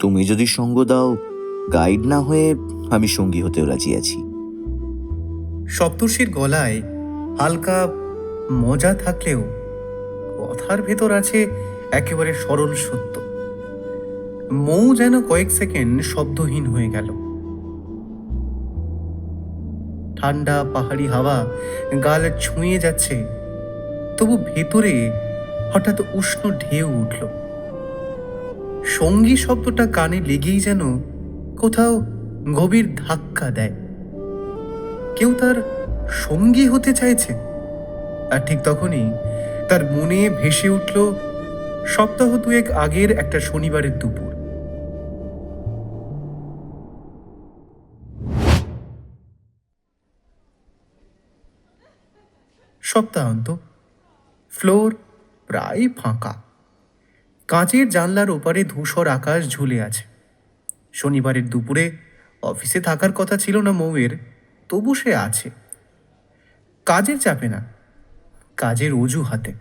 তুমি যদি সঙ্গ দাও, গাইড না হয়ে আমি সঙ্গী হতেও রাজি আছি। সপ্তর্ষির গলায় হালকা মজা থাকলেও কথার ভেতর আছে একেবারে সরল সত্য। মৌ যেন কয়েক সেকেন্ড শব্দহীন হয়ে গেল। ঠান্ডা পাহাড়ি হাওয়া গাল ছুঁয়ে যাচ্ছে, তবু ভেতরে হঠাৎ উষ্ণ ঢেউ উঠল। সঙ্গী শব্দটা কানে লেগেই যেন কোথাও গভীর ধাক্কা দেয়। কেউ তার সঙ্গী হতে চাইছে। আর ঠিক তখনই তার মনে ভেসে উঠল সপ্তাহ দুয়েক আগের একটা শনিবারের দুপুর। সপ্তাহান্ত, ফ্লোর প্রায় ফাঁকা। কাঁচের জানলার ওপারে ধূসর আকাশ ঝুলে আছে। শনিবারের দুপুরে অফিসে থাকার কথা ছিল না মৌয়ের, তবু সে আছে। কাজের চাপে না, কাজের অজুহাতে।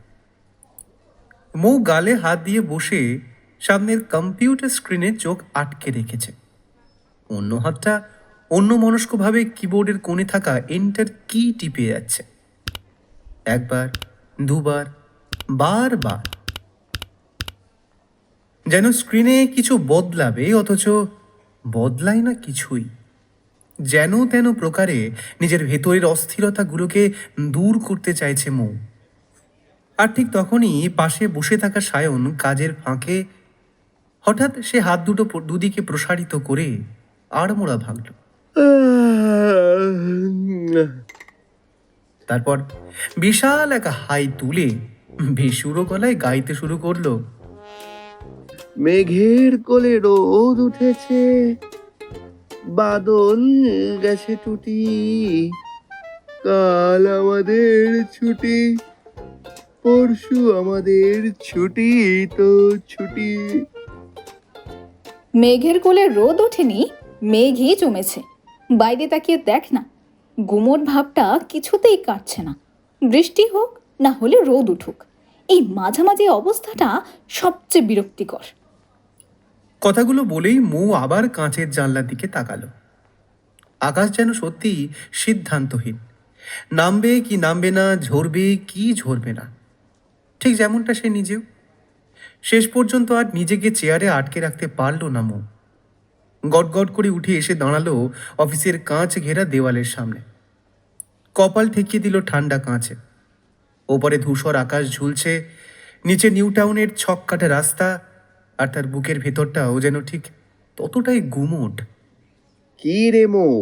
মৌ গালে হাত দিয়ে বসে সামনের কম্পিউটার স্ক্রিনে চোখ আটকে রেখেছে। অন্য হাতটা অন্যমনস্কভাবে কিবোর্ডের কোণে থাকা এন্টার কি টিপে যাচ্ছে। একবার, দুবার, বারবার। যেন স্ক্রিনে কিছু বদলাবে, অথচ বদলায় না কিছুই। যেন তেন প্রকারে নিজের ভেতরের অস্থিরতাগুলোকে দূর করতে চাইছে মৌ। আর ঠিক তখনই পাশে বসে থাকা সায়ন কাজের ফাঁকে হঠাৎ সে হাত দুটো দুদিকে প্রসারিত করে আড়মোড়া ভাঙল। তারপর বিশাল এক হাই তুলে বেসুরো গলায় গাইতে শুরু করলো। মেঘের কোলে রোদ উঠেছে, বাদল গেছে টুটি, কাল আমাদের ছুটি, পরশু আমাদের ছুটি, তো ছুটি। মেঘের কোলে রোদ ওঠেনি, মেঘই জমেছে। বাইরে তাকিয়ে দেখ না, গুমোট ভাবটা কিছুতেই কাটছে না। বৃষ্টি হোক না হলে রোদ উঠুক, এই মাঝামাঝি অবস্থাটা সবচেয়ে বিরক্তিকর। কথাগুলো বলেই মৌ আবার কাঁচের জানলার দিকে তাকালো। আকাশ যেন সত্যি সিদ্ধান্তহীন। নামবে কি নামবে না, ঝরবে কি ঝরবে না, ঠিক যেমনটা সে নিজেও। শেষ পর্যন্ত আর নিজেকে চেয়ারে আটকে রাখতে পারল না মৌ। গটগট করে উঠে এসে দাঁড়ালো অফিসের কাঁচ ঘেরা দেওয়ালের সামনে। কপাল ঠেকিয়ে দিল ঠান্ডা কাঁচে। ওপরে ধূসর আকাশ ঝুলছে, নিচে নিউ টাউনের ছককাটা রাস্তা, আর তার বুকের ভেতরটাও যেন ঠিক ততটাই গুমোট। কি রে মৌ,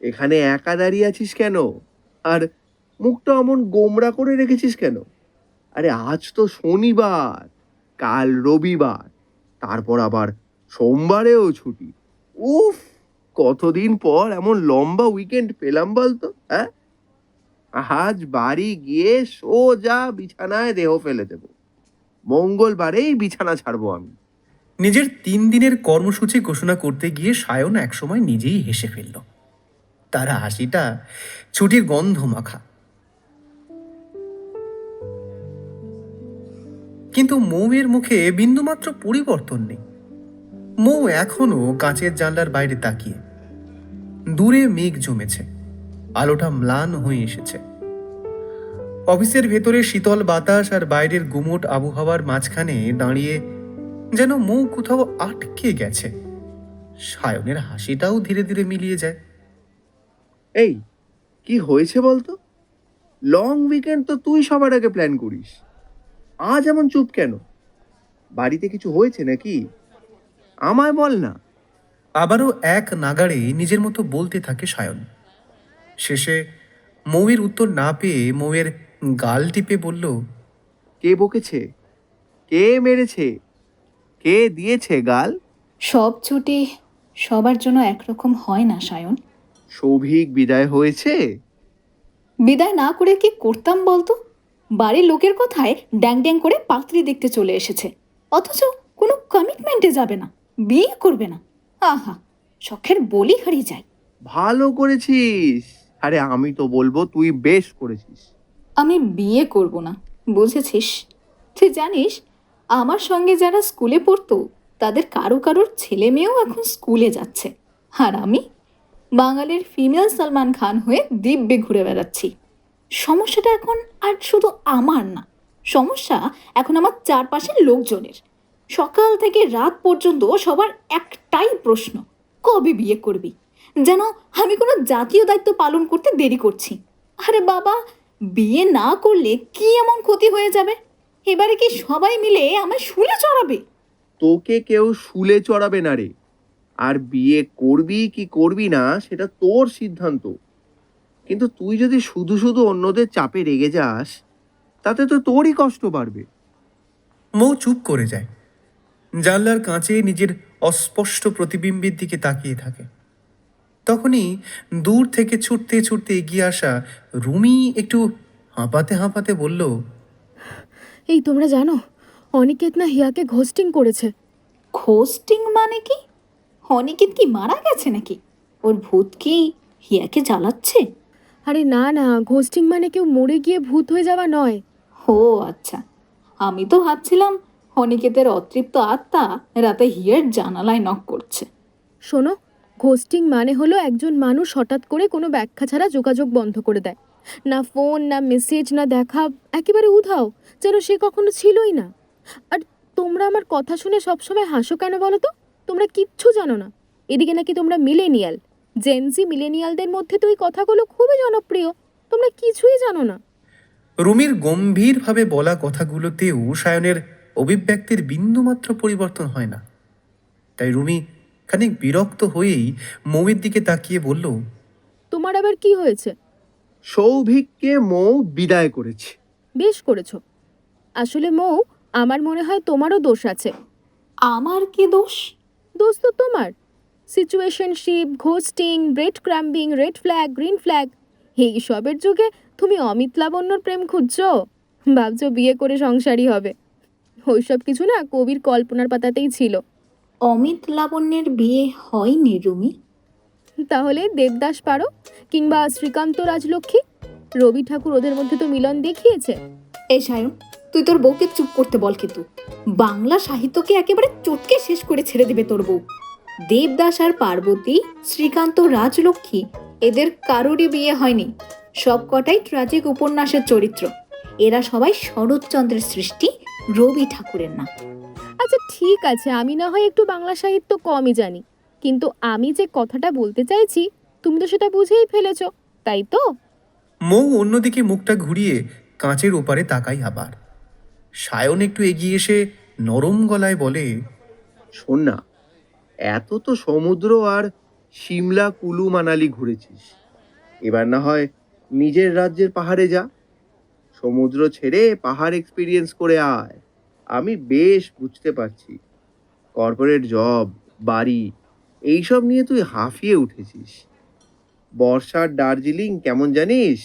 এখানে একা দাঁড়িয়ে আছিস কেন? আর মুখটা অমন গোমড়া করে রেখেছিস কেন? আরে আজ তো শনিবার, কাল রবিবার, তারপর আবার সোমবারেও ছুটি। উফ, কতদিন পর এমন লম্বা উইকেন্ড পেলাম বলতো? হ্যাঁ, আজ বাড়ি গিয়ে সোজা বিছানায় দেহ ফেলে দেব। মঙ্গলবারেই বিছানা ছাড়বো আমি। নিজের 3 দিনের কর্মসূচি ঘোষণা করতে গিয়ে সায়ন একসময় নিজেই হেসে ফেলল। তার হাসিটা ছুটির গন্ধ মাখা। কিন্তু মৌয়ের মুখে বিন্দুমাত্র পরিবর্তন নেই। মৌ এখনো কাঁচের জানলার বাইরে তাকিয়ে। দূরে মেঘ জমেছে, আলোটা ম্লান হয়ে এসেছে। অফিসের ভেতরে শীতল বাতাস আর বাইরের গুমোট আবহাওয়ার মাঝখানে দাঁড়িয়ে যেন মৌ কোথাও আটকে গেছে। সায়নের হাসিটাও ধীরে ধীরে মিলিয়ে যায়। এই, কি হয়েছে বলতো? লং উইকেন্ড তো তুই সবার আগে প্ল্যান করিস, আজ এমন চুপ কেন? বাড়িতে কিছু হয়েছে নাকি? আমায় বল না। আবারও এক নাগাড়ে নিজের মতো বলতে থাকে সায়ন। শেষে মৌয়ের উত্তর না পেয়ে মৌয়ের গাল টিপে বলল, কে বকেছে? কে মেরেছে? কে দিয়েছে গাল? সব ছুটি সবার জন্য একরকম হয় না সায়ন। সৌভিক বিদায় হয়েছে? বিদায় না করে কি করতাম বলতো? বাড়ির লোকের কথায় ড্যাং ড্যাং করে পাত্রী দেখতে চলে এসেছে, অথচ কোনো কমিটমেন্টে যাবে না, বিয়ে করবে না। আহা, শখের বলি হারিয়ে যায়। ভালো করেছিস। আরে আমি তো বলবো তুই বেশ করেছিস। আমি বিয়ে করব না, বুঝেছিস? তুই জানিস আমার সঙ্গে যারা স্কুলে পড়তো তাদের কারো কারোর ছেলে মেয়েও এখন স্কুলে যাচ্ছে, আর আমি বাঙালির ফিমেল সালমান খান হয়ে দিব্যে ঘুরে বেড়াচ্ছি। সমস্যাটা এখন আর শুধু আমার না, সমস্যা এখন আমার চারপাশের লোকজনের। সকাল থেকে রাত পর্যন্ত সবার একটাই প্রশ্ন, কবে বিয়ে করবি? যেন আমি কোনো জাতীয় দায়িত্ব পালন করতে দেরি করছি। আরে বাবা, বিয়ে না করলে কি এমন ক্ষতি হয়ে যাবে? এবারে কি সবাই মিলে আমায় শুলে চড়াবে? তোকে কেউ শুলে চড়াবে না রে। আর বিয়ে করবি কি করবি না সেটা তোর সিদ্ধান্ত। কিন্তু তুই যদি শুধু শুধু অন্যদের চাপে রেগে যাস, তাতে তো তোরই কষ্ট বাড়বে। মৌ চুপ করে যায়, জানলার কাঁচে নিজের অস্পষ্ট প্রতিবিম্বের দিকে তাকিয়ে থাকে। তখনই দূর থেকে ছুটতে ছুটতে এগিয়ে আসা রুমি একটু হাঁপাতে হাঁপাতে বলল, এই তোমরা জানো অনিকেত না হিয়াকে ঘোস্টিং করেছে। ঘোস্টিং মানে কি? অনিকেত কি মারা গেছে নাকি? ওর ভূত কি হিয়াকে জ্বালাচ্ছে? আরে না না, ঘোস্টিং মানে কেউ মরে গিয়ে ভূত হয়ে যাওয়া নয়। ও আচ্ছা, আমি তো ভাবছিলাম অনিকেতের অতৃপ্ত আত্মা রাতে হিয়ার জানালায় নক করছে। শোনো, ঘোস্টিং মানে হলো একজন মানুষ হঠাৎ করে কোনো ব্যাখ্যা ছাড়া যোগাযোগ বন্ধ করে দেয়। না ফোন, না মেসেজ, না দেখা, একেবারে উধাও, যেন সে কখনো ছিলই না। আর তোমরা আমার কথা শুনে সবসময় হাসো কেন বলো তো? তোমরা কিচ্ছু জানো না। এদিকে নাকি তোমরা মিলেনিয়াল, জেনজি মিলেনিয়ালদের মধ্যে তো এই কথাগুলো খুবই জনপ্রিয়। তোমরা কিছুই জানো না। রুমির গম্ভীরভাবে বলা কথাগুলোতেও সায়নের অভিব্যক্তির বিন্দুমাত্র পরিবর্তন হয় না। তাই রুমি খানিক বিরক্ত হয়েই মৌয়ের দিকে তাকিয়ে বলল, তোমার আবার কি হয়েছে? সৌভিককে মৌ বিদায় করেছে। বেশ করেছো। আসলে মৌ, আমার মনে হয় তোমারও দোষ আছে। আমার কি দোষ? দোষ তো তোমার। Situationship, ghosting, breadcrumbing, red flag, green flag, এই সবের যুগে তুমি অমিত লাবণ্যর প্রেম খুঁজছো? ভাবছো বিয়ে করে সংসারই হবে। ওইসব কিছু না কবির কল্পনার পাতাতেই ছিল। অমিত লাবণ্যের বিয়ে হয়নি রুমি। তাহলে দেবদাস পারো, কিংবা শ্রীকান্ত রাজলক্ষ্মী, রবি ঠাকুর, ওদের মধ্যে তো মিলন দেখিয়েছে। এই সায়ন, তুই তোর বউকে চুপ করতে বল, কিন্তু বাংলা সাহিত্যকে একেবারে চটকে শেষ করে ছেড়ে দেবে তোর বউ। দেবদাস আর পার্বতী, শ্রীকান্ত, রাজলক্ষ্মী, এদের কারোরই বিয়ে হয়নি। সব কটাই ট্র্যাজিক উপন্যাসের চরিত্র। এরা সবাই শরৎচন্দ্রের সৃষ্টি, রবি ঠাকুরের না। আচ্ছা ঠিক আছে, আমি না হয় একটু বাংলা সাহিত্য কমই জানি, কিন্তু আমি যে কথাটা বলতে চাইছি তুমি তো সেটা বুঝেই ফেলেছ, তাই তো? মৌ অন্যদিকে মুখটা ঘুরিয়ে কাঁচের ওপারে তাকাই আবার। সায়ন একটু এগিয়ে এসে নরম গলায় বলে, শোন না, এত তো সমুদ্র আর সিমলা, কুলু, মানালি ঘুরেছিস। এবার না হয় নিজের রাজ্যের পাহাড়ে যা। সমুদ্র ছেড়ে পাহাড় এক্সপিরিয়েন্স করে আয়। আমি বেশ বুঝতে পারছি, কর্পোরেট জব, বাড়ি, এইসব নিয়ে তুই হাঁফিয়ে উঠেছিস। বর্ষার দার্জিলিং কেমন জানিস?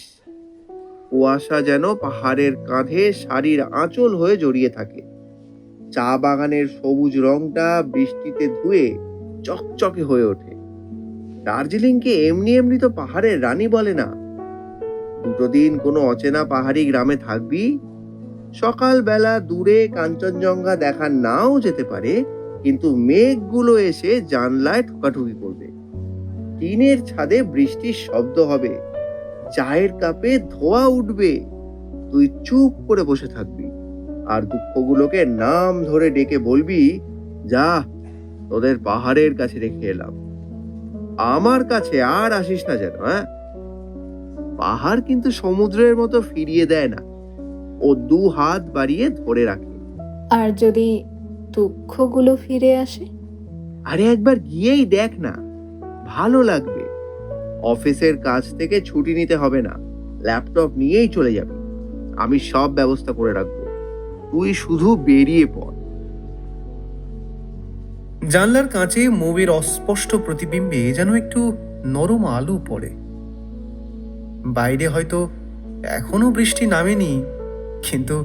কুয়াশা যেন পাহাড়ের কাঁধে শাড়ির আঁচল হয়ে জড়িয়ে থাকে। চা বাগানের সবুজ রংটা বৃষ্টিতে ধুয়ে চকচকে হয়ে ওঠে। দার্জিলিংকে এমনি এমনি তো পাহাড়ের রানী বলে না। দুটো দিন কোনো অচেনা পাহাড়ি গ্রামে থাকবি, সকালবেলা দূরে কাঞ্চনজঙ্ঘা দেখা নাও যেতে পারে, কিন্তু মেঘগুলো এসে জানলায় ঠোকাঠুকি করবে। টিনের ছাদে বৃষ্টির শব্দ হবে, চায়ের কাপে ধোঁয়া উঠবে। তুই চুপ করে বসে থাকবি আর দুঃখগুলোকে নাম ধরে ডেকে বলবি, যা, তোদের পাহাড়ের কাছে রেখে এলাম, আমার কাছে আর আসিস না যেন। হ্যাঁ, পাহাড় কিন্তু সমুদ্রের মতো ফিরিয়ে দেয় না, ও দু হাত বাড়িয়ে ধরে রাখে। আর যদি দুঃখগুলো ফিরে আসে? আরে একবার গিয়েই দেখ না, ভালো লাগবে। অফিসের কাজ থেকে ছুটি নিতে হবে না, ল্যাপটপ নিয়েই চলে যাবে। আমি সব ব্যবস্থা করে রাখবো, তুই শুধু বেরিয়ে পড়। জানলার কাঁচে মৌয়ের অস্পষ্ট প্রতিবিম্বে যেন একটু নরম আলো পড়ে। বাইরে হয়তো এখনো বৃষ্টি নামেনি, কিন্তু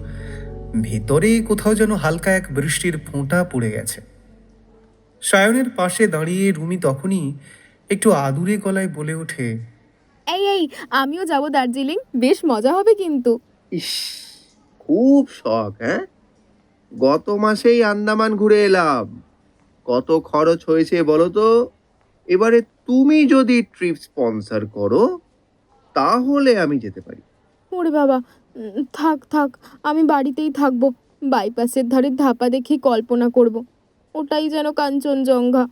ভেতরে কোথাও যেন হালকা এক বৃষ্টির ফোঁটা পড়ে গেছে। সায়নের পাশে দাঁড়িয়ে রুমি তখনই একটু আদুরে গলায় বলে ওঠে, এই এই, আমিও যাব দার্জিলিং, বেশ মজা হবে কিন্তু। ইস, খুব শখ। হ্যাঁ, গত মাসেই আন্দামান ঘুরে এলাম। কত খরচ হয়েছে বলো তো? এবারে তুমি যদি ট্রিপ স্পন্সর করো তাহলে আমি যেতে পারি। ওরে বাবা, থাক থাক, আমি বাড়িতেই থাকবো। বাইপাসের ধারে ধাপা দেখে কল্পনা করব, ওটাই যেন কাঞ্চনজঙ্ঘা।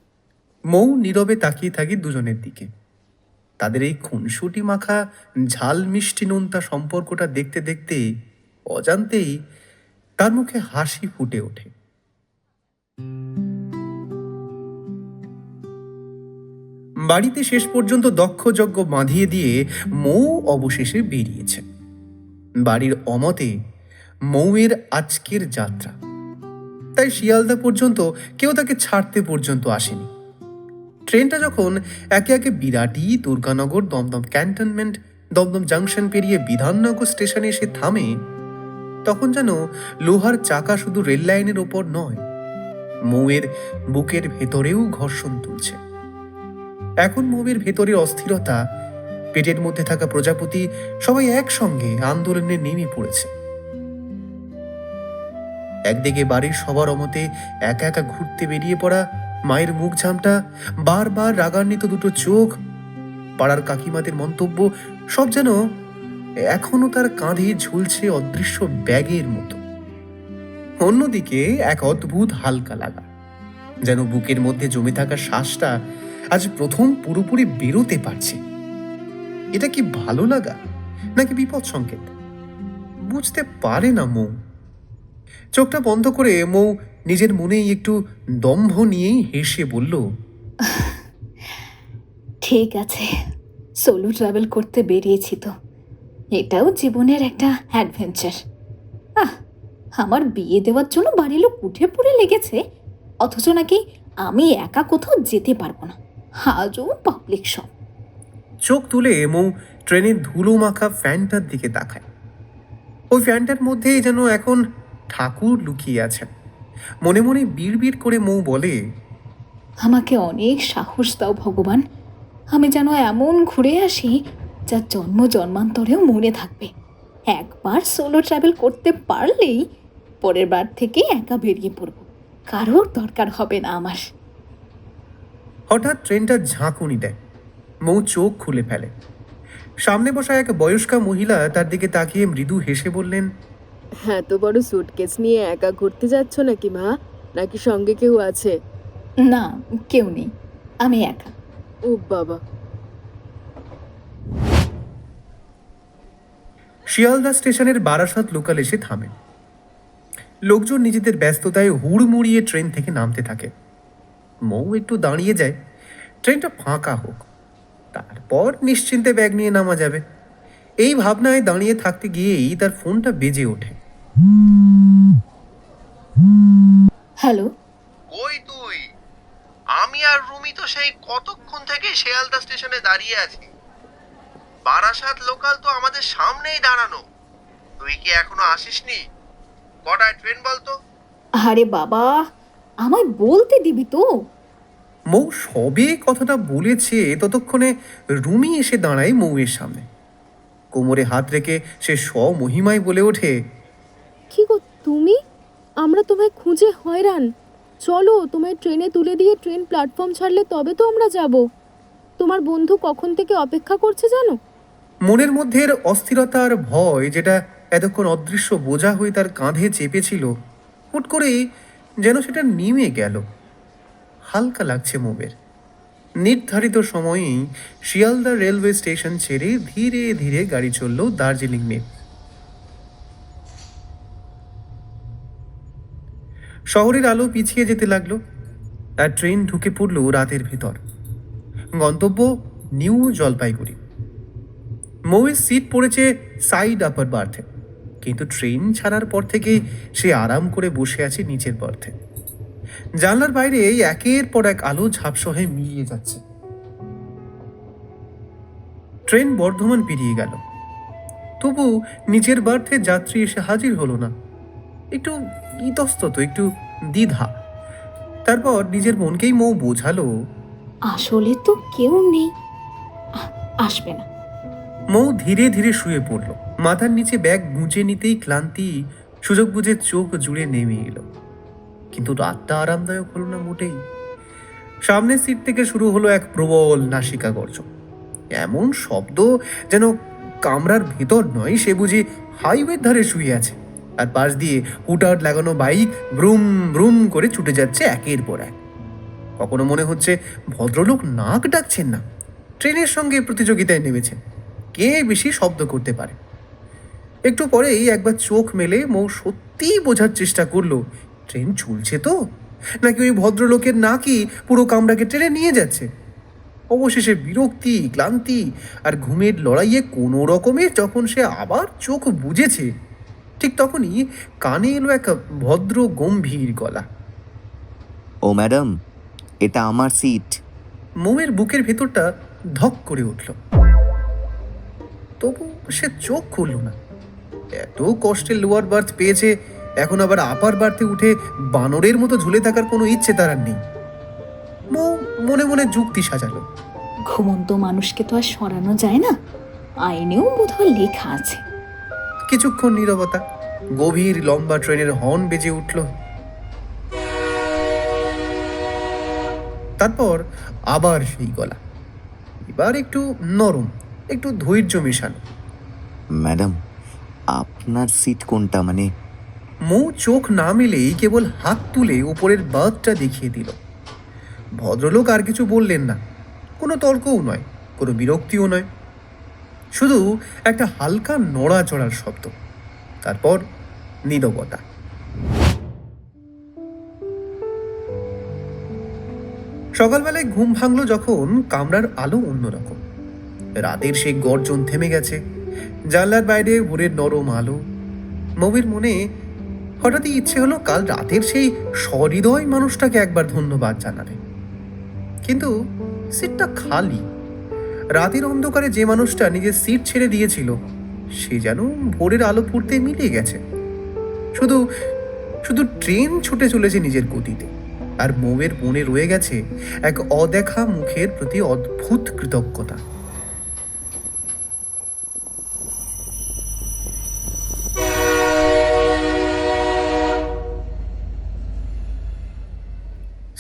মৌ নীরবে তাকিয়ে থাকে দুজনের দিকে। তাদের এই খুনসুটি মাখা ঝাল মিষ্টি নোনতা সম্পর্কটা দেখতে দেখতে অজান্তেই তার মুখে হাসি ফুটে ওঠে। বাড়িতে শেষ পর্যন্ত দক্ষযজ্ঞ বাঁধিয়ে দিয়ে মৌ অবশেষে বেরিয়েছে। বাড়ির অমতে মৌয়ের আজকের যাত্রা, তাই শিয়ালদা পর্যন্ত কেউ তাকে ছাড়তে পর্যন্ত আসেনি। ট্রেনটা যখন একে একে বিরাটি, দুর্গানগর, দমদম ক্যান্টনমেন্ট, দমদম জাংশন পেরিয়ে বিধাননগর স্টেশনে এসে থামে, তখন যেন লোহার চাকা শুধু রেল লাইনের ওপর নয়, মৌয়ের বুকের ভেতরেও ঘর্ষণ তুলছে। এখন মৌয়ের ভেতরের অস্থিরতা, পেটের মধ্যে থাকা প্রজাপতি সবাই একসঙ্গে আন্দোলনে নেমে পড়েছে। একদিকে বাড়ির সবার অমতে একা একা ঘুরতে বেরিয়ে পড়া মায়ের মুখ ঝামটা, বারবার রাগান্বিত দুটো চোখ, পাড়ার কাকিমাদের মন্তব্য, সব যেন এখনো তার কাঁধে ঝুলছে অদৃশ্য ব্যাগের মতো। অন্যদিকে এক অদ্ভুত হালকা লাগা, যেন বুকের মধ্যে জমে থাকা শ্বাসটা আজ প্রথম পুরোপুরি বেরোতে পারছে। এটা কি ভালো লাগা নাকি বিপদ সংকেত? বুঝতে পারে না মৌ। চোখটা বন্ধ করে মৌ নিজের মনেই একটু দম্ভ নিয়েই হেসে বলল, ঠিক আছে, সোলো ট্রাভেল করতে বেরিয়েছি তো, এটাও জীবনের একটা অ্যাডভেঞ্চার। আমার বিয়ে দেওয়ার জন্য বাড়ির লোক উঠে পড়ে লেগেছে, অথচ নাকি আমি একা কোথাও যেতে পারবো না। আজও পাবলিক সব। চোখ তুলে মৌ ট্রেনের ধুলো মাখা ফ্যানটার দিকে তাকায়। ওই ফ্যানটার মধ্যেই যেন এখন ঠাকুর লুকিয়ে আছেন। মনে মনে বিড়বিড় করে মৌ বলে, আমাকে অনেক সাহস দাও ভগবান, আমি যেন এমন ঘুরে আসি যা জন্ম জন্মান্তরেও মনে থাকবে। একবার সোলো ট্রাভেল করতে পারলেই পরের বার থেকে একা বেরিয়ে পড়ব, কারোর দরকার হবে না আমার। হঠাৎ ট্রেনটা ঝাঁকুনি দেয়। মৌ চোখ খুলে ফেলে। সামনে বসা এক বয়স্কা মহিলা তার দিকে তাকিয়ে মৃদু হেসে বললেন, হ্যাঁ, তো বড় সুটকেস নিয়ে একা ঘুরতে যাচ্ছ নাকি মা, নাকি সঙ্গে কেউ আছে? না, কেউ নেই, আমি একা। ও বাবা। শিয়ালদা স্টেশনের বারাসাত লোকাল এসে থামে। লোকজন নিজেদের ব্যস্ততায় হুড়মুড়িয়ে ট্রেন থেকে নামতে থাকে। মৌ একটু দাঁড়িয়ে যায়, ট্রেনটা ফাঁকা হোক, তারপর নিশ্চিন্তে ব্যাগ নিয়ে নামা যাবে। এই ভাবনায় দাঁড়িয়ে থাকতে গিয়েই তার ফোনটা বেজে ওঠে। হ্যালো, কই তুই? আমি আর রুমি তো সেই কতক্ষণ থেকে শিয়ালদা স্টেশনে দাঁড়িয়ে আছি। বারাসাত লোকাল তো আমাদের সামনেই দাঁড়ানো। তুই কি এখনো আসিসনি? কটায় ট্রেন বলতো? আরে বাবা, আমায় বলতে দিবি তো? মৌ সবে কথাটা বলেছে ততক্ষণে রুমি এসে দাঁড়ায় মৌয়ের সামনে। কোমরে হাত রেখে সে স্বমহিমায় বলে ওঠে, কি গো তুমি? আমরা তোমায় খুঁজে হয়রান। চলো, তোমায় ট্রেনে তুলে দিয়ে ট্রেন প্ল্যাটফর্ম ছাড়লে তবে তো আমরা যাব। তোমার বন্ধু কখন থেকে অপেক্ষা করছে জানো? মনের মধ্যে অস্থিরতা আর ভয়, যেটা এতক্ষণ অদৃশ্য বোঝা হয়ে তার কাঁধে চেপেছিল, হুট করেই যেন সেটা নেমে গেল। হালকা লাগছে মৌয়ের। নির্ধারিত সময়েই শিয়ালদা রেলওয়ে স্টেশন ছেড়ে ধীরে ধীরে গাড়ি চলল দার্জিলিং মেল। শহরের আলো পিছিয়ে যেতে লাগলো, আর ট্রেন ঢুকে পড়ল রাতের ভেতর। গন্তব্য নিউ জলপাইগুড়ি। মৌয়ের সিট পড়েছে সাইড আপার বার্থে, কিন্তু ট্রেন ছাড়ার পর থেকে সে আরাম করে বসে আছে নিচের বার্থে। জানলার বাইরে একের পর এক আলো ঝাপসা হয়ে মিলিয়ে যাচ্ছে। ট্রেন বর্ধমান পেরিয়ে গেল, তবু নিচের বার্থে যাত্রী এসে হাজির হলো না। একটু ইতস্তত, একটু দ্বিধা। তারপর নিজের মনকেই মৌ বোঝালো, আসলে তো কেউ নেই, আসবে না। মৌ ধীরে ধীরে শুয়ে পড়ল। মাথার নিচে ব্যাগ গুঁজে নিতেই ক্লান্তি সুযোগ বুঝে চোখ জুড়ে নেমে এলো। কিন্তু রাতটা আরামদায়ক হলো না মোটেই। সামনের সিট থেকে শুরু হলো এক প্রবল নাসিকা গর্জন। এমন শব্দ যেন কামরার ভেতর নয়, সে বুঝি হাইওয়ের ধারে শুয়ে আছে, আর পাশ দিয়ে হুটার লাগানো বাইক ব্রুম ব্রুম করে ছুটে যাচ্ছে একের পর এক। কখনো মনে হচ্ছে ভদ্রলোক নাক ডাকছেন না, ট্রেনের সঙ্গে প্রতিযোগিতায় নেমেছেন, কে বেশি শব্দ করতে পারে। একটু পরেই একবার চোখ মেলে মৌ সত্যিই বোঝার চেষ্টা করলো ট্রেন চলছে তো, নাকি ওই ভদ্রলোকের নাকই পুরো কামরাকে টেনে নিয়ে যাচ্ছে। অবশেষে বিরক্তি, ক্লান্তি আর ঘুমের লড়াইয়ে কোনো রকমে যখন সে আবার চোখ বুজেছে, ঠিক তখনই কানে এলো এক ভদ্র গম্ভীর গলা। ও ম্যাডাম, এটা আমার সিট। মৌয়ের বুকের ভেতরটা ধক করে উঠল, তবু সে চোখ খুলল না। এত কষ্টে লোয়ার বার্থ পেয়েছে, এখন আবার আপার বার্থে উঠে বানরের মতো ঝুলে থাকার কোনো ইচ্ছে তার আর নেই। মৌ মনে মনে যুক্তি সাজালো। ঘুমন্ত মানুষকে তো আর সরানো যায় না, আইনেও বোধহয় লেখা আছে। কিছুক্ষণ নীরবতা, গভীর লম্বা ট্রেনের হর্ন বেজে উঠল। তারপর আবার সেই গলা, এবার একটু নরম, একটু ধৈর্য মেশানো। ম্যাডাম, আপনার সিট কোনটা? মানে মৌ চোখ না মেলেই কেবল হাত তুলে উপরের বার্থটা দেখিয়ে দিল। ভদ্রলোক আর কিছু বললেন না, কোনো তর্কও নয়, কোনো বিরক্তিও নয়, শুধু একটা হালকা নড়াচড়ার শব্দ, তারপর নীরবতা। সকালবেলায় ঘুম ভাঙল যখন কামরার আলো অন্যরকম। রাতের সেই গর্জন থেমে গেছে, জানলার বাইরে ভোরের নরম আলো। মৌয়ের মনে হঠাৎই ইচ্ছে হলো কাল রাতের সেই সহৃদয় মানুষটাকে একবার ধন্যবাদ জানাবে, কিন্তু সিটটা খালি। রাতের অন্ধকারে যে মানুষটা নিজের সিট ছেড়ে দিয়েছিল, সে যেন ভোরের আলো ফুটতে মিলিয়ে গেছে। শুধু শুধু ট্রেন ছুটে চলেছে নিজের গতিতে, আর মৌয়ের মনে রয়ে গেছে এক অদেখা মুখের প্রতি অদ্ভুত কৃতজ্ঞতা।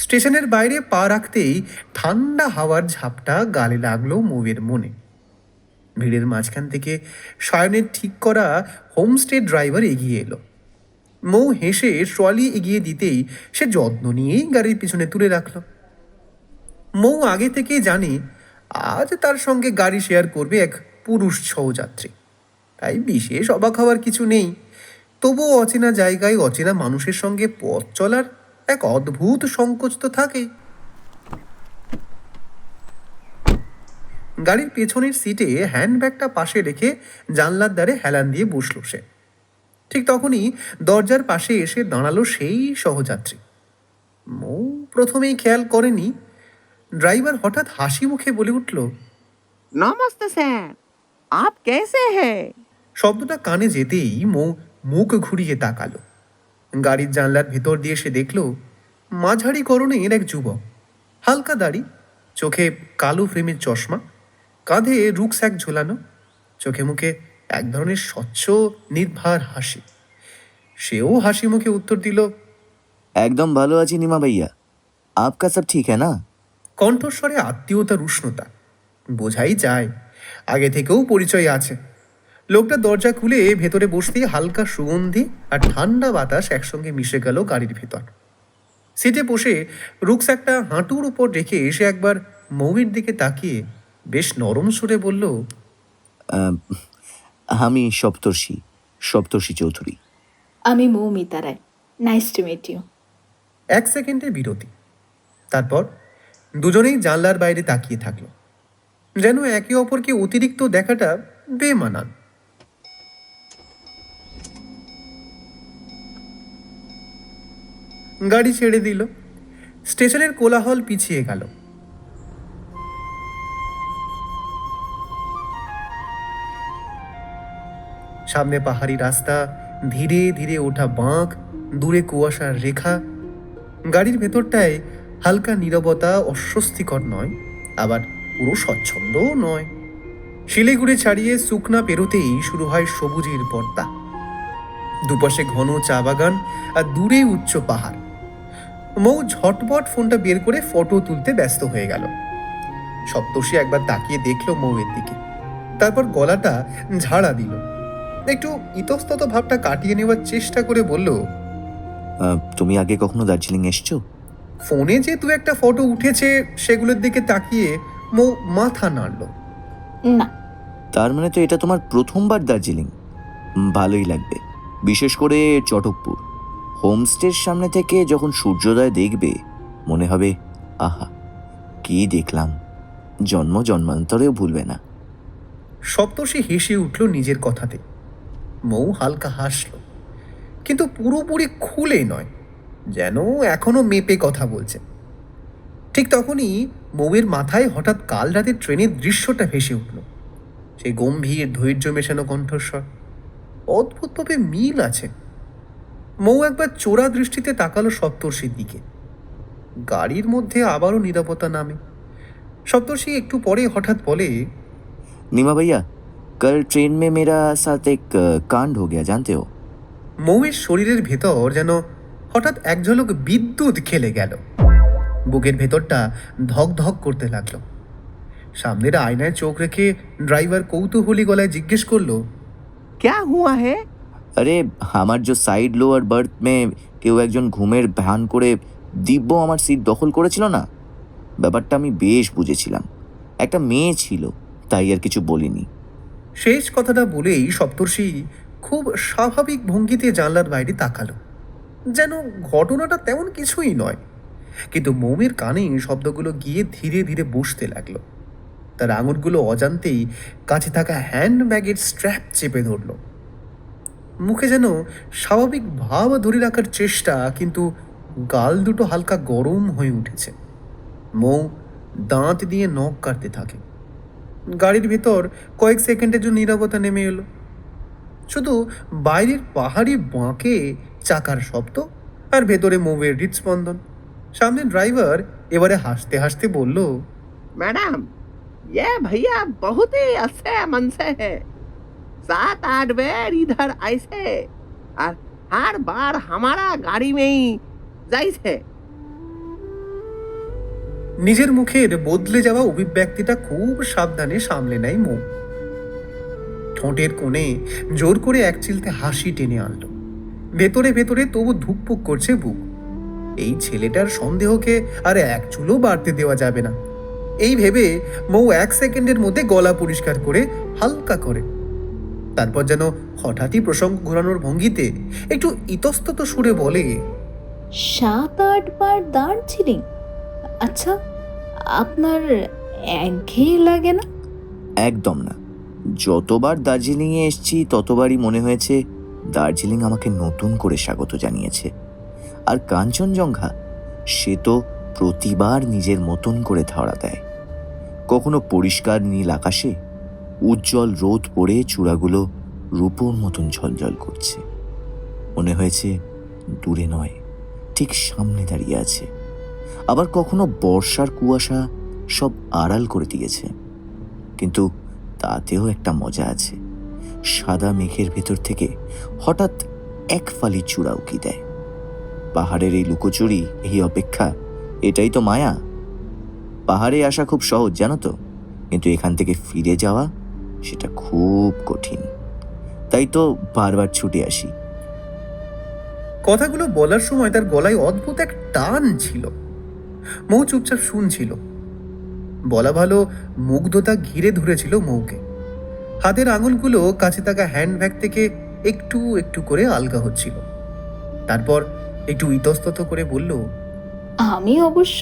স্টেশনের বাইরে পা রাখতেই ঠান্ডা হাওয়ার ঝাপটা গালে লাগলো মৌয়ের মনে। ভিড়ের মাঝখান থেকে সায়নের ঠিক করা হোমস্টে ড্রাইভার এগিয়ে এলো। মৌ হেসে ট্রলি এগিয়ে দিতেই সে যত্ন নিয়েই গাড়ির পিছনে তুলে রাখল। মৌ আগে থেকেই জানে আজ তার সঙ্গে গাড়ি শেয়ার করবে এক পুরুষ সহযাত্রী, তাই বিশেষ অবাক হওয়ার কিছু নেই। তবুও অচেনা জায়গায় অচেনা মানুষের সঙ্গে পথ চলার এক অদ্ভুত সংকোচ তো থাকেই। গাড়ির পেছনের সিটে হ্যান্ডব্যাগটা পাশে রেখে জানলার ধারে হেলান দিয়ে বসল সে। ঠিক তখনই দরজার পাশে এসে দাঁড়ালো সেই সহযাত্রী। মৌ প্রথমেই খেয়াল করেনি, ড্রাইভার হঠাৎ হাসি মুখে বলে উঠল, नमस्ते सर, आप कैसे हैं? শব্দটা কানে যেতেই মৌ মুখ ঘুরিয়ে তাকালো। গাড়ির জানলার ভেতর দিয়ে সে দেখল মাঝারি গড়নের এক যুবক, হালকা দাড়ি, চোখে কালো ফ্রেমের চশমা, কাঁধে রুকস্যাক ঝোলানো, চোখে মুখে এক ধরনের স্বচ্ছ নির্ভার হাসি। সেও হাসি মুখে উত্তর দিল, একদম ভালো আছি নিমা ভাইয়া, আপকা সব ঠিক হ্যাঁ না? কণ্ঠস্বরে আত্মীয়তার উষ্ণতা, বোঝাই যায় আগে থেকেও পরিচয় আছে। লোকটা দরজা খুলে ভেতরে বসতেই হালকা সুগন্ধি আর ঠান্ডা বাতাস একসঙ্গে মিশে গেল গাড়ির ভেতর। সিটে বসে রুকস্যাকটা হাঁটুর উপর রেখে এসে একবার মৌয়ের দিকে তাকিয়ে বেশ নরম সুরে বলল, আমি সপ্তর্ষি চৌধুরী। আমি মৌমিতা রায়, নাইস টু মিট ইউ। এক সেকেন্ডে বিরতি, তারপর দুজনেই জানলার বাইরে তাকিয়ে থাকলো, যেন একে অপরকে অতিরিক্ত দেখাটা বেমানান। গাড়ি ছেড়ে দিল, স্টেশনের কোলাহল পিছিয়ে গেল। সামনে পাহাড়ি রাস্তা, ধীরে ধীরে ওঠা বাঁক, দূরে কুয়াশার রেখা। গাড়ির ভেতরটায় হালকা নীরবতা, অস্বস্তিকর নয়, আবার পুরো স্বচ্ছন্দও নয়। শিলিগুড়ি ছাড়িয়ে শুকনা পেরোতেই শুরু হয় সবুজের পর্দা। দুপাশে ঘন চা বাগান আর দূরে উচ্চ পাহাড়। মৌ ঝটপট ফোনটা বের করে ফটো তুলতে ব্যস্ত হয়ে গেল। সপ্তর্ষি একবার তাকিয়ে দেখলো মৌয়ের দিকে, তারপর গলাটা ঝাড়া দিল। একটু ইতস্তত ভাবটা কাটিয়ে নেওয়ার চেষ্টা করে বলল, তুমি আগে কখনো দার্জিলিং এসছো? ফোনে যে দু একটা ফটো উঠেছে সেগুলোর দিকে তাকিয়ে মৌ মাথা নাড়ল। না। তার মানে তো এটা তোমার প্রথমবার দার্জিলিং। ভালোই লাগবে, বিশেষ করে চটকপুর। হোমস্টের সামনে থেকে যখন সূর্যোদয় দেখবে মনে হবে, আহা কি দেখলাম, জন্ম জন্মান্তরেও ভুলবে না। সপ্তর্ষি হেসে উঠল নিজের কথাতে। মৌ হালকা হাসল, কিন্তু পুরোপুরি খুলে নয়, যেন এখনো মেপে কথা বলছে। ঠিক তখনই মৌয়ের মাথায় হঠাৎ কাল রাতে ট্রেনের দৃশ্যটা ভেসে উঠল। সেই গম্ভীর ধৈর্য মেশানো কণ্ঠস্বর, অদ্ভুতভাবে মিল আছে। মৌ একবার চোরা দৃষ্টিতে তাকালো সপ্তর্ষির দিকে। গাড়ির মধ্যে আবারও নীরবতা নামে। সপ্তর্ষি একটু পরে হঠাৎ বলে, नीमा भैया, कल ट्रेन में मेरा साथ एक कांड हो गया, जानते हो? মৌয়ের শরীরের ভেতর যেন হঠাৎ এক ঝলক বিদ্যুৎ খেলে গেল। বুকের ভেতরটা ধক ধক করতে লাগলো। সামনের আয়নায় চোখ রেখে ড্রাইভার কৌতূহলী গলায় জিজ্ঞেস করলো, क्या हुआ है? আরে আমার যে সাইড লোয়ার বার্থ মে কেউ একজন ঘুমের ভান করে দিব্য আমার সিট দখল করেছিল না, ব্যাপারটা আমি বেশ বুঝেছিলাম। একটা মেয়ে ছিল, তাই আর কিছু বলিনি। শেষ কথাটা বলেই সপ্তর্ষি খুব স্বাভাবিক ভঙ্গিতে জানলার বাইরে তাকালো, যেন ঘটনাটা তেমন কিছুই নয়। কিন্তু মৌয়ের কানে শব্দগুলো গিয়ে ধীরে ধীরে বসতে লাগলো। তার আঙুলগুলো অজান্তেই কাছে থাকা হ্যান্ডব্যাগের স্ট্র্যাপ চেপে ধরল। মুখে যেন স্বাভাবিক ভাব ধরে রাখার চেষ্টা, কিন্তু গাল দুটো হালকা গরম হয়ে উঠেছে। মৌ দাঁত দিয়ে নখ কাটতে থাকে। গাড়ির ভেতর কয়েক সেকেন্ডের জন্য নীরবতা নেমে এলো। শুধু বাইরের পাহাড়ি বাঁকে চাকার শব্দ আর ভেতরে মৌয়ের হৃদস্পন্দন। সামনে ড্রাইভার এবারে হাসতে হাসতে বলল, मैडम, ये भैया बहुत ही अच्छे मन से है। 7-8 बार इधर ऐसे और हर बार हमारा गाड़ी में ही जाइसे। নিজের মুখের বদলে যাওয়া অভিব্যক্তিটা খুব সাবধানে সামলে নেয় মৌ। ঠোঁটের কোণে জোর করে এক চিলতে হাসি টেনে আনলো। ভেতরে ভেতরে তবু ধুকপুক করছে বুক। এই ছেলেটার সন্দেহকে আর এক চুলও বাড়তে দেওয়া যাবে না, এই ভেবে মৌ 1 সেকেন্ডের মধ্যে গলা পরিষ্কার করে হালকা করে, তারপর যেন হঠাৎই প্রসঙ্গ ঘোরানোর ভঙ্গিতে একটু ইতস্তত সুরে বলে, 7-8 বার দার্জিলিং? আচ্ছা, আপনার একঘেয়ে লাগে না? একদম না, যতবার দার্জিলিংয়ে এসেছি ততবারই মনে হয়েছে দার্জিলিং আমাকে নতুন করে স্বাগত জানিয়েছে। আর কাঞ্চনজঙ্ঘা, সে তো প্রতিবার নিজের মতন করে ধরা দেয়। কখনো পরিষ্কার নীল আকাশে উজ্জ্বল রোদ পড়ে চূড়াগুলো রূপোর মতন ঝলঝল করছে। মনে হয়েছে দূরে নয়, ঠিক সামনে দাঁড়িয়ে আছে। আবার কখনো বর্ষার কুয়াশা সব আড়াল করে দিয়েছে, কিন্তু তাতেও একটা মজা আছে। সাদা মেঘের ভেতর থেকে হঠাৎ এক ফালি চূড়া উকি দেয়। পাহাড়ের এই লুকোচুরি, এই অপেক্ষা, এটাই তো মায়া। পাহাড়ে আসা খুব সহজ জানো তো, কিন্তু এখান থেকে ফিরে যাওয়া সেটা খুব কঠিন। তাই তো বারবার ছুটে আসি। কথাগুলো বলার সময় তার গলায় অদ্ভুত এক টান ছিল। মৌ চুপচাপ শুনছিল। বলা ভালো, মুগ্ধতা ঘিরে ধরেছিল মৌকে। হাতের আঙুলগুলো কাছে থাকা হ্যান্ডব্যাগ থেকে একটু একটু করে আলগা হচ্ছিল। তারপর একটু ইতস্তত করে বলল, আমি অবশ্য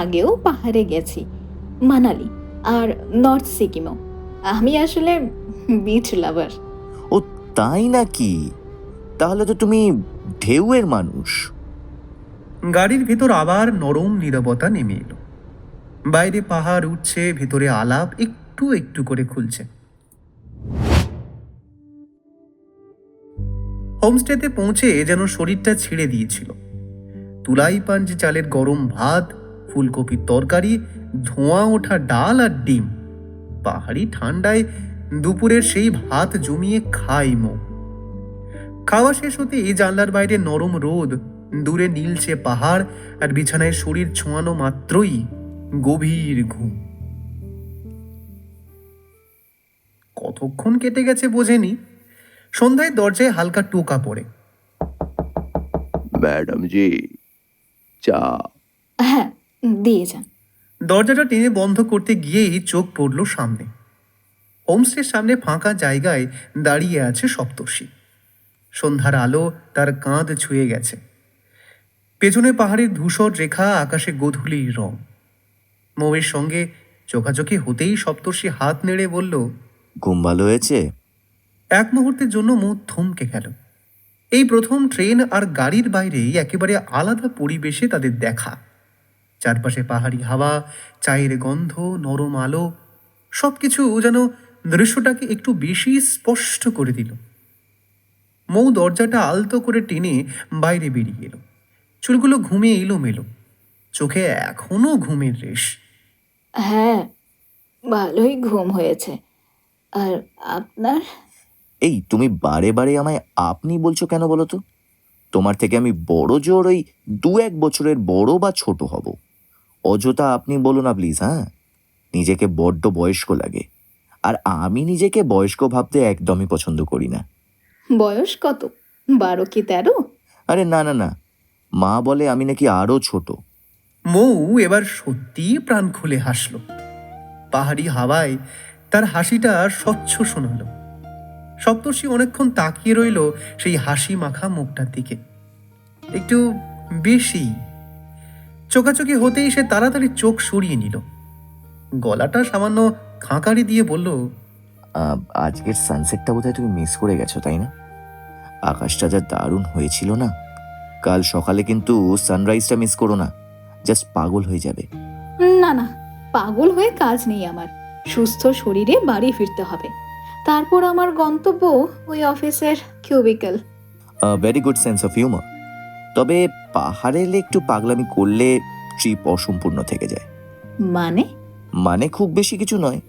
আগেও পাহাড়ে গেছি, মানালি আর নর্থ সিকিমও। আমি আসলে বিচ লাভার। ও তাই নাকি? তাহলে তো তুমি ঢেউয়ের মানুষ। গাড়ির ভেতর আবার নরম নীরবতা নেমে এলো। বাইরে পাহাড় উঠছে, ভেতরে আলাপ একটু একটু করে খুলছে। হোমস্টেতে পৌঁছে যেন শরীরটা ছেড়ে দিয়েছিল। তুলাই পাঞ্জি চালের গরম ভাত, ফুলকপির তরকারি, ধোঁয়া ওঠা ডাল আর ডিম। পাহাড়ি ঠান্ডায় দুপুরের সেই ভাত জমিয়ে খাই মৌ। খাওয়া শেষ হতেই জানলার বাইরে নরম রোদ দূরে নীলচে পাহাড় আর বিছানায় শরীর ছোঁয়ানো মাত্রই গভীর ঘুম। কতক্ষণ কেটে গেছে বোঝেনি। সন্ধ্যায় দরজায় হালকা টোকা পড়ে। ম্যাডাম জি, চা। হ্যাঁ, দিয়ে যান। দরজাটা টেনে বন্ধ করতে গিয়েই চোখ পড়ল সামনে। হোমস্টের সামনে ফাঁকা জায়গায় দাঁড়িয়ে আছে সপ্তর্ষি। সন্ধ্যার আলো তার কাঁধ ছুঁয়ে গেছে। পেছনে পাহাড়ের ধূসর রেখা, আকাশে গোধূলির রং। মৌয়ের সঙ্গে চোখাচোখি হতেই সপ্তর্ষি হাত নেড়ে বলল, ঘুম ভালো হয়েছে? এক মুহূর্তের জন্য মৌ থমকে গেল। এই প্রথম ট্রেন আর গাড়ির বাইরেই একেবারে আলাদা পরিবেশে তাদের দেখা। চারপাশে পাহাড়ি হাওয়া, চায়ের গন্ধ, নরম আলো, সবকিছু যেন দৃশ্যটাকে একটু বেশি স্পষ্ট করে দিল। মৌ দরজাটা আলতো করে টেনে বাইরে বেরিয়ে এলো। চুলগুলো ঘুমে এলোমেলো, চোখে এখনো ঘুমের রেশ। হ্যাঁ, ভালোই ঘুম হয়েছে। আর আপনার? এই তুমি বারে বারে আমায় আপনি বলছো কেন বলো তো? তোমার থেকে আমি বড় জোর ওই 2-1 বছরের বড় বা ছোট হব। অযথা আপনি বলো না প্লিজ। হ্যাঁ, নিজেকে বড্ড বয়স্ক লাগে, আর আমি নিজেকে বয়স্ক ভাবতে একদমই পছন্দ করি না। বয়স কত? 12 কি 13? আরে না না না, মা বলে আমি নাকি আরো ছোট। মৌ এবার সত্যি প্রাণ খুলে হাসল। পাহাড়ি হাওয়ায় তার হাসিটা স্বচ্ছ শোনালো। সপ্তর্ষি অনেকক্ষণ তাকিয়ে রইল সেই হাসি মাখা মুখটার দিকে। একটু বেশি চোখাচোখি হতেই সে তাড়াতাড়ি চোখ সরিয়ে নিল। গলাটা সামান্য খাঁকারি দিয়ে বলল, আজকের সানসেটটা বোধহয় তুমি মিস করে গেছো, তাই না? আকাশটা যা দারুণ হয়েছিল না। কাল সকালে কিন্তু সানরাইজটা মিস করো না, জাস্ট পাগল হয়ে যাবে। না না, পাগল হয়ে কাজ নেই আমার। সুস্থ শরীরে বাড়ি ফিরতে হবে। তারপর আমার গন্তব্য ওই অফিসের cubicle. Very good sense of humour. তবে পাহাড়ে এলে একটু পাগলামি করলে ট্রিপ অসম্পূর্ণ থেকে যায়। মানে খুব বেশি কিছু নয়।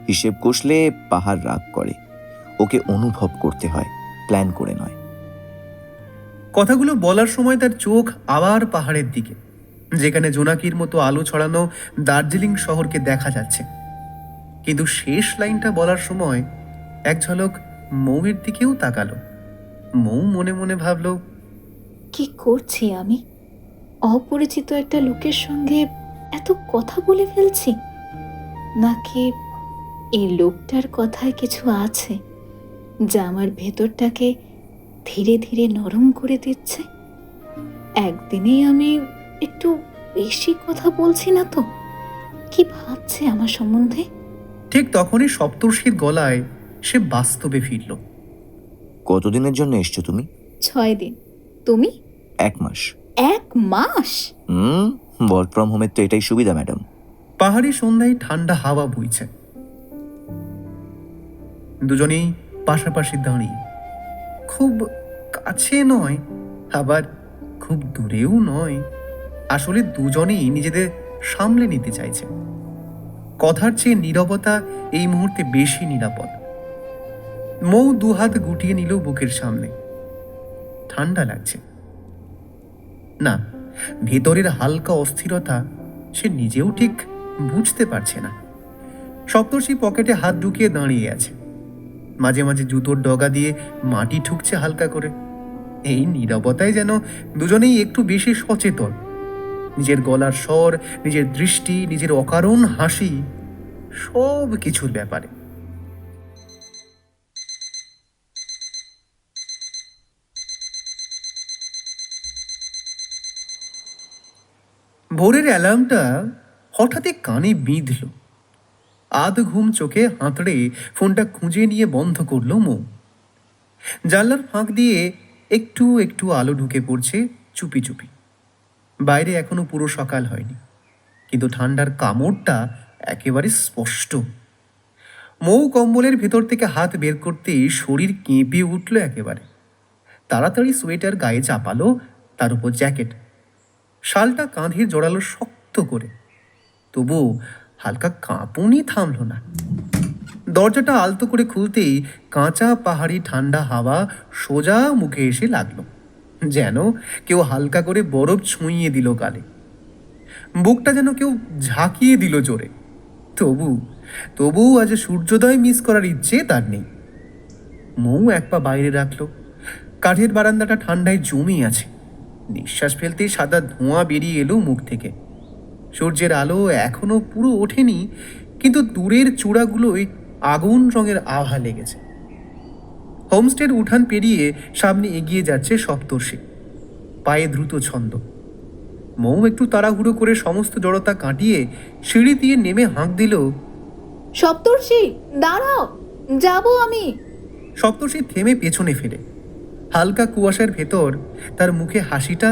হিসেব কষলে পাহাড় রাগ করে, ওকে অনুভব করতে হয়, প্ল্যান করে নয়। কথাগুলো বলার সময় তার চোখ আবার পাহাড়ের দিকে, যেখানে জোনাকির মতো আলো ছড়ানো দার্জিলিং শহরকে দেখা যাচ্ছে। কিন্তু শেষ লাইনটা বলার সময় এক ঝলক মৌয়ের দিকেও তাকালো। মৌ মনে মনে ভাবল, কি করছি আমি? অপরিচিত একটা লোকের সঙ্গে এত কথা বলে ফেলছি, নাকি এই লোকটার কথায় কিছু আছে যা আমার ভেতরটাকে ধীরে ধীরে নরম করে দিচ্ছে? একদিনেই আমি একটু বেশি কথা বলছি না তো? কি ভাবছে আমার সম্বন্ধে? ঠিক তখনই সপ্তর্ষির গলায় সে বাস্তবে ফিরল। কতদিনের জন্য এসছো তুমি? 6 দিন। তুমি? 1 মাস। 1 মাস? ওয়ার্ক ফ্রম হোমের তো এটাই সুবিধা ম্যাডাম। পাহাড়ি সন্ধ্যায় ঠান্ডা হাওয়া বইছে। দুজনেই পাশাপাশি দাঁড়িয়ে, খুব কাছে নয়, আবার খুব দূরেও নয়। আসলে দুজনেই নিজেদের সামলে নিতে চাইছে। কথার চেয়ে নীরবতা এই মুহূর্তে বেশি নিরাপদ। মৌ 2 হাত গুটিয়ে নিল বুকের সামনে। ঠান্ডা লাগছে না, ভেতরের হালকা অস্থিরতা সে নিজেও ঠিক বুঝতে পারছে না। সপ্তর্ষি পকেটে হাত ঢুকিয়ে দাঁড়িয়ে আছে। মাঝে মাঝে জুতোর ডগা দিয়ে মাটি ঠুকছে হালকা করে। এই নীরবতায় যেন দুজনেই একটু বেশি সচেতন। নিজের গলার স্বর, নিজের দৃষ্টি, নিজের অকারণ হাসি, সব কিছুর ব্যাপারে। ভোরের অ্যালার্মটা হঠাৎই কানে বিঁধল। আধ ঘুম চোখে হাতড়ে ফোনটা খুঁজে নিয়ে বন্ধ করল মৌ। জানলার ফাঁক দিয়ে একটু একটু আলো ঢুকে পড়ছে চুপি চুপি। বাইরে এখনো পুরো সকাল হয়নি, কিন্তু ঠান্ডার কামড়টা একেবারে স্পষ্ট। মৌ কম্বলের ভেতর থেকে হাত বের করতেই শরীর কেঁপে উঠল একেবারে। তাড়াতাড়ি সোয়েটার গায়ে চাপালো, তার উপর জ্যাকেট। শালটা কাঁধে জড়ালো শক্ত করে, তবু হালকা কাঁপুনি থামল না। দরজাটা আলতো করে খুলতেই কাঁচা পাহাড়ি ঠান্ডা হাওয়া সোজা মুখে এসে লাগলো। যেন কেউ হালকা করে বরফ ছুঁইয়ে দিল গালে। বুকটা যেন কেউ ঝাঁকিয়ে দিল জোরে। তবু আজ সূর্যোদয় মিস করার ইচ্ছে তার নেই। মৌ এক পা বাইরে রাখলো। কাঠের বারান্দাটা ঠান্ডায় জমে আছে। নিঃশ্বাস ফেলতে সাদা ধোঁয়া বেরিয়ে এলো মুখ থেকে। সূর্যের আলো এখনো পুরো ওঠেনি, কিন্তু দূরের চূড়াগুলোয় আগুন রঙের আভা লেগেছে। হোমস্টের উঠান পেরিয়ে সামনে এগিয়ে যাচ্ছে সপ্তর্ষি, পায়ে দ্রুত ছন্দ। মৌ একটু তাড়াহুড়ো করে সমস্ত জড়তা কাটিয়ে সিঁড়ি দিয়ে নেমে হাঁক দিল, সপ্তর্ষি, দাঁড়াও, যাবো আমি। সপ্তর্ষি থেমে পেছনে ফেরে। হালকা কুয়াশার ভেতর তার মুখে হাসিটা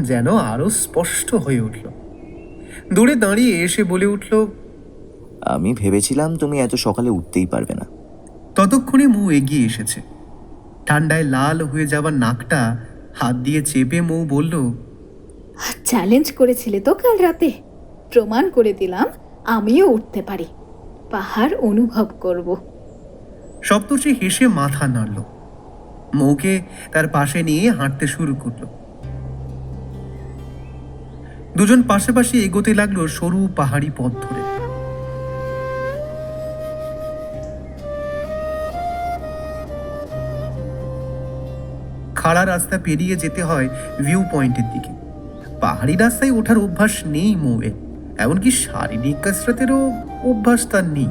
যেন আরো স্পষ্ট হয়ে উঠল। দূরে দাঁড়িয়ে এসে বলে উঠল, আমি ভেবেছিলাম তুমি এত সকালে উঠতেই পারবে না। ততক্ষণে মৌ এগিয়ে এসেছে। ঠান্ডায় লাল হয়ে যাওয়া নাকটা হাত দিয়ে চেপে মৌ বলল, চ্যালেঞ্জ করেছিলে তো কাল রাতে, প্রমাণ করে দিলাম আমিও উঠতে পারি, পাহাড় অনুভব করব। সপ্তর্ষি হেসে মাথা নাড়ল। মৌকে তার পাশে নিয়ে হাঁটতে শুরু করলো। দুজন পাশাপাশি এগোতে লাগলো সরু পাহাড়ি পথ ধরে। খাড়া রাস্তা পেরিয়ে যেতে হয় ভিউ পয়েন্টের দিকে। পাহাড়ি রাস্তায় ওঠার অভ্যাস নেই মৌয়ের, এমনকি শারীরিক কসরতেরও অভ্যাস তার নেই।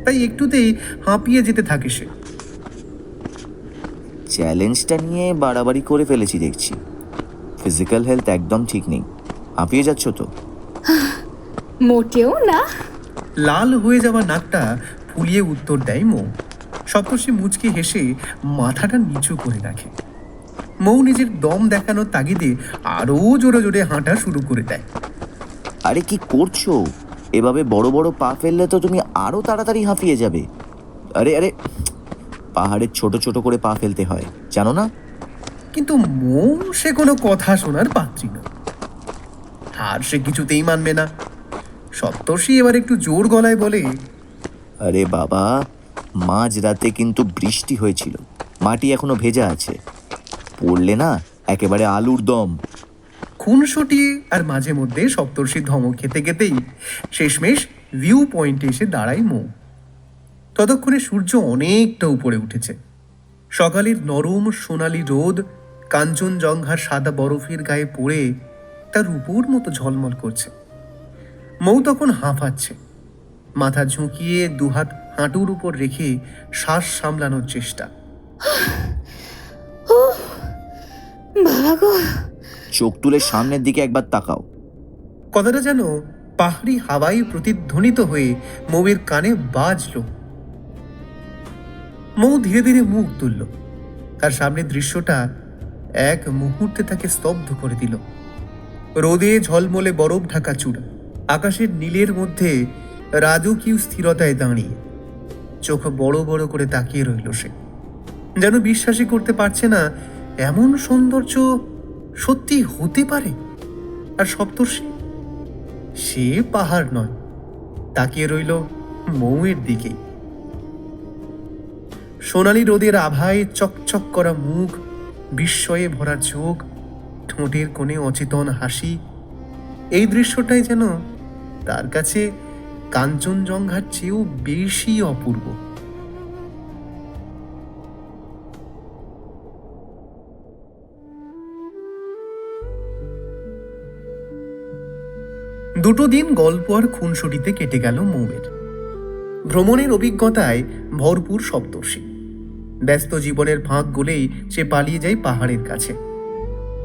তাই একটুতেই হাঁপিয়ে যেতে থাকে সে। চ্যালেঞ্জটা নিয়ে বাড়াবাড়ি করে ফেলেছি দেখছি। ফিজিক্যাল হেলথ একদম ঠিক নেই। হাঁপিয়ে যাচ্ছ তো? মোটেও না। লাল হয়ে যাওয়া নাকটা ফুলিয়ে উত্তর দেয় মৌ। সপ্তর্ষি মুচকি হেসে মাথাটা নিচু করে রাখে। মৌ নিজের দম দেখানোর তাগিদে আরও জোরে জোরে হাঁটা শুরু করে দেয়। আরে কি করছো? এভাবে বড় বড় পা ফেললে তো তুমি আরো তাড়াতাড়ি হাঁপিয়ে যাবে। আরে আরে, পাহাড়ের ছোট ছোট করে পা ফেলতে হয়, জানো না? কিন্তু মৌ সে কোনো কথা শোনার পাত্রী না। আর সে কিছুতেই মানবে না। সপ্তর্ষি এবার একটু জোর গলায় বলে, আরে বাবা, মাঝ রাতে কিন্তু বৃষ্টি হয়েছিল, মাটি এখনো ভেজা আছে, পড়লে না একেবারে আলুর দম। খুনসুটি আর মাঝে মধ্যে সপ্তর্ষি ধমক খেতে খেতেই শেষমেশ ভিউ পয়েন্টে এসে দাঁড়ায় মৌ। ততক্ষণে সূর্য অনেকটা উপরে উঠেছে। সকালের নরম সোনালি রোদ কাঞ্চনজঙ্ঘার সাদা বরফের গায়ে পড়ে তার রূপোর মতো ঝলমল করছে। মৌ তখন হাঁপাচ্ছে। মাথা ঝুঁকিয়ে দুহাত হাঁটুর উপর রেখে শ্বাস সামলানোর চেষ্টা। বাবা গো! চোখ তুলে সামনের দিকে একবার তাকাও। কথাটা যেন পাহাড়ি হাওয়ায় প্রতিধ্বনিত হয়ে মৌয়ের কানে বাজলো। মৌ ধীরে ধীরে মুখ তুলল। তার সামনের দৃশ্যটা এক মুহূর্তে তাকে স্তব্ধ করে দিল। রোদে ঝলমলে বরফ ঢাকা চূড়া, আকাশের নীলের মধ্যে রাজকীয় স্থিরতায় দাঁড়িয়ে চোখ বড় বড় করে তাকিয়ে রইল সে। যেন বিশ্বাসই করতে পারছে না এমন সৌন্দর্য সত্যি হতে পারে। আর সপ্তর্ষি, সে পাহাড় নয়, তাকিয়ে রইল মৌয়ের দিকে। সোনালি রোদের আভায় চকচক করা মুখ, বিস্ময়ে ভরা চোখ, ঠোঁটের কোণে অচেতন হাসি। এই দৃশ্যটাই যেন তার কাছে কাঞ্চনজঙ্ঘার চেয়েও বেশি অপূর্ব। দুটো দিন গল্প আর খুনসুটিতে কেটে গেল মৌয়ের। ভ্রমণের অভিজ্ঞতায় ভরপুর সপ্তর্ষি। ব্যস্ত জীবনের ফাঁক গলেই সে পালিয়ে যায় পাহাড়ের কাছে।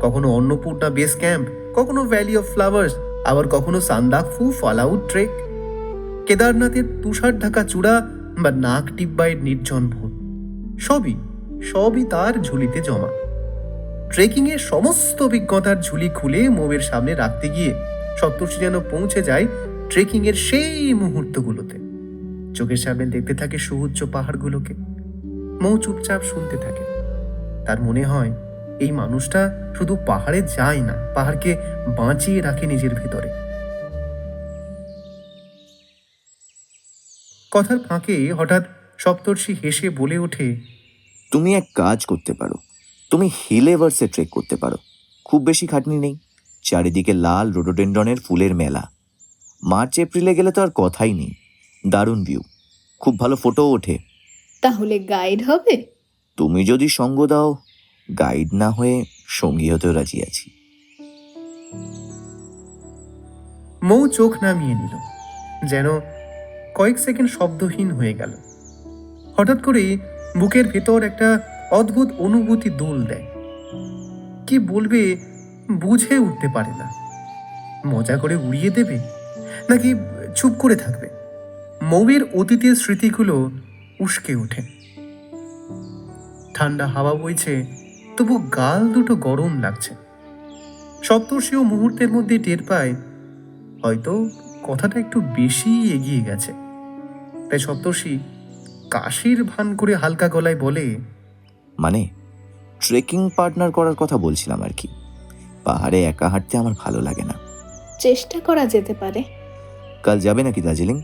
কখনো অন্নপূর্ণা বেস ক্যাম্প, কখনো ভ্যালি অফ ফ্লাওয়ার্স, আবার কখনো সান্দাকফু ফলআউট ট্রেক, কেদারনাথের তুষার ঢাকা চূড়া বা নাক টিব্বাইয়ের নির্জন ভূত। সবই তার ঝুলিতে জমা। ট্রেকিং এর সমস্ত অভিজ্ঞতার ঝুলি খুলে মৌয়ের সামনে রাখতে গিয়ে সপ্তর্ষি যেন পৌঁছে যায় ট্রেকিং এর সেই মুহূর্তগুলোতে। চোখের সামনে দেখতে থাকে সুউচ্চ পাহাড়গুলোকে। মৌ চুপচাপ শুনতে থাকে। তার মনে হয় এই মানুষটা শুধু পাহাড়ে যায় না, পাহাড়কে বাঁচিয়ে রাখে নিজের ভেতরে। কথার ফাঁকে হঠাৎ সপ্তর্ষি হেসে বলে ওঠে, তুমি এক কাজ করতে পারো, তুমি হিল এভার্সে ট্রেক করতে পারো, খুব বেশি খাটনি নেই। চারিদিকে লাল রোডোডেন্ড্রনের ফুলের মেলা। মার্চ এপ্রিলে গেলে তো আর কথাই নেই, দারুণ ভিউ, খুব ভালো ফটো ওঠে। তাহলে গাইড হবে? তুমি যদি সঙ্গ দাও, গাইড না হয়ে সঙ্গী হতেও রাজি আছি। মৌ চোখ নামিয়ে নিল, যেন কয়েক সেকেন্ড শব্দহীন হয়ে গেল। হঠাৎ করেই বুকের ভেতর একটা অদ্ভুত অনুভূতি দোল দেয়। কি বলবে বুঝে উঠতে পারে না। মজা করে উড়িয়ে দেবে নাকি চুপ করে থাকবে? মৌয়ের অতীতের স্মৃতিগুলো উস্কে ওঠে। ঠান্ডা হাওয়া বইছে, তবু গাল দুটো গরম লাগছে। সপ্তর্ষিও মুহূর্তের মধ্যে টের পায় হয়তো কথাটা একটু বেশি এগিয়ে গেছে। তাই সপ্তর্ষি কাশির ভান করে হালকা গলায় বলে, মানে ট্রেকিং পার্টনার করার কথা বলছিলাম আর কি। পাহাড়ে একা হাঁটতে আমার ভালো লাগে না। চেষ্টা করা যেতে পারে। কাল যাবে নাকি দার্জিলিং?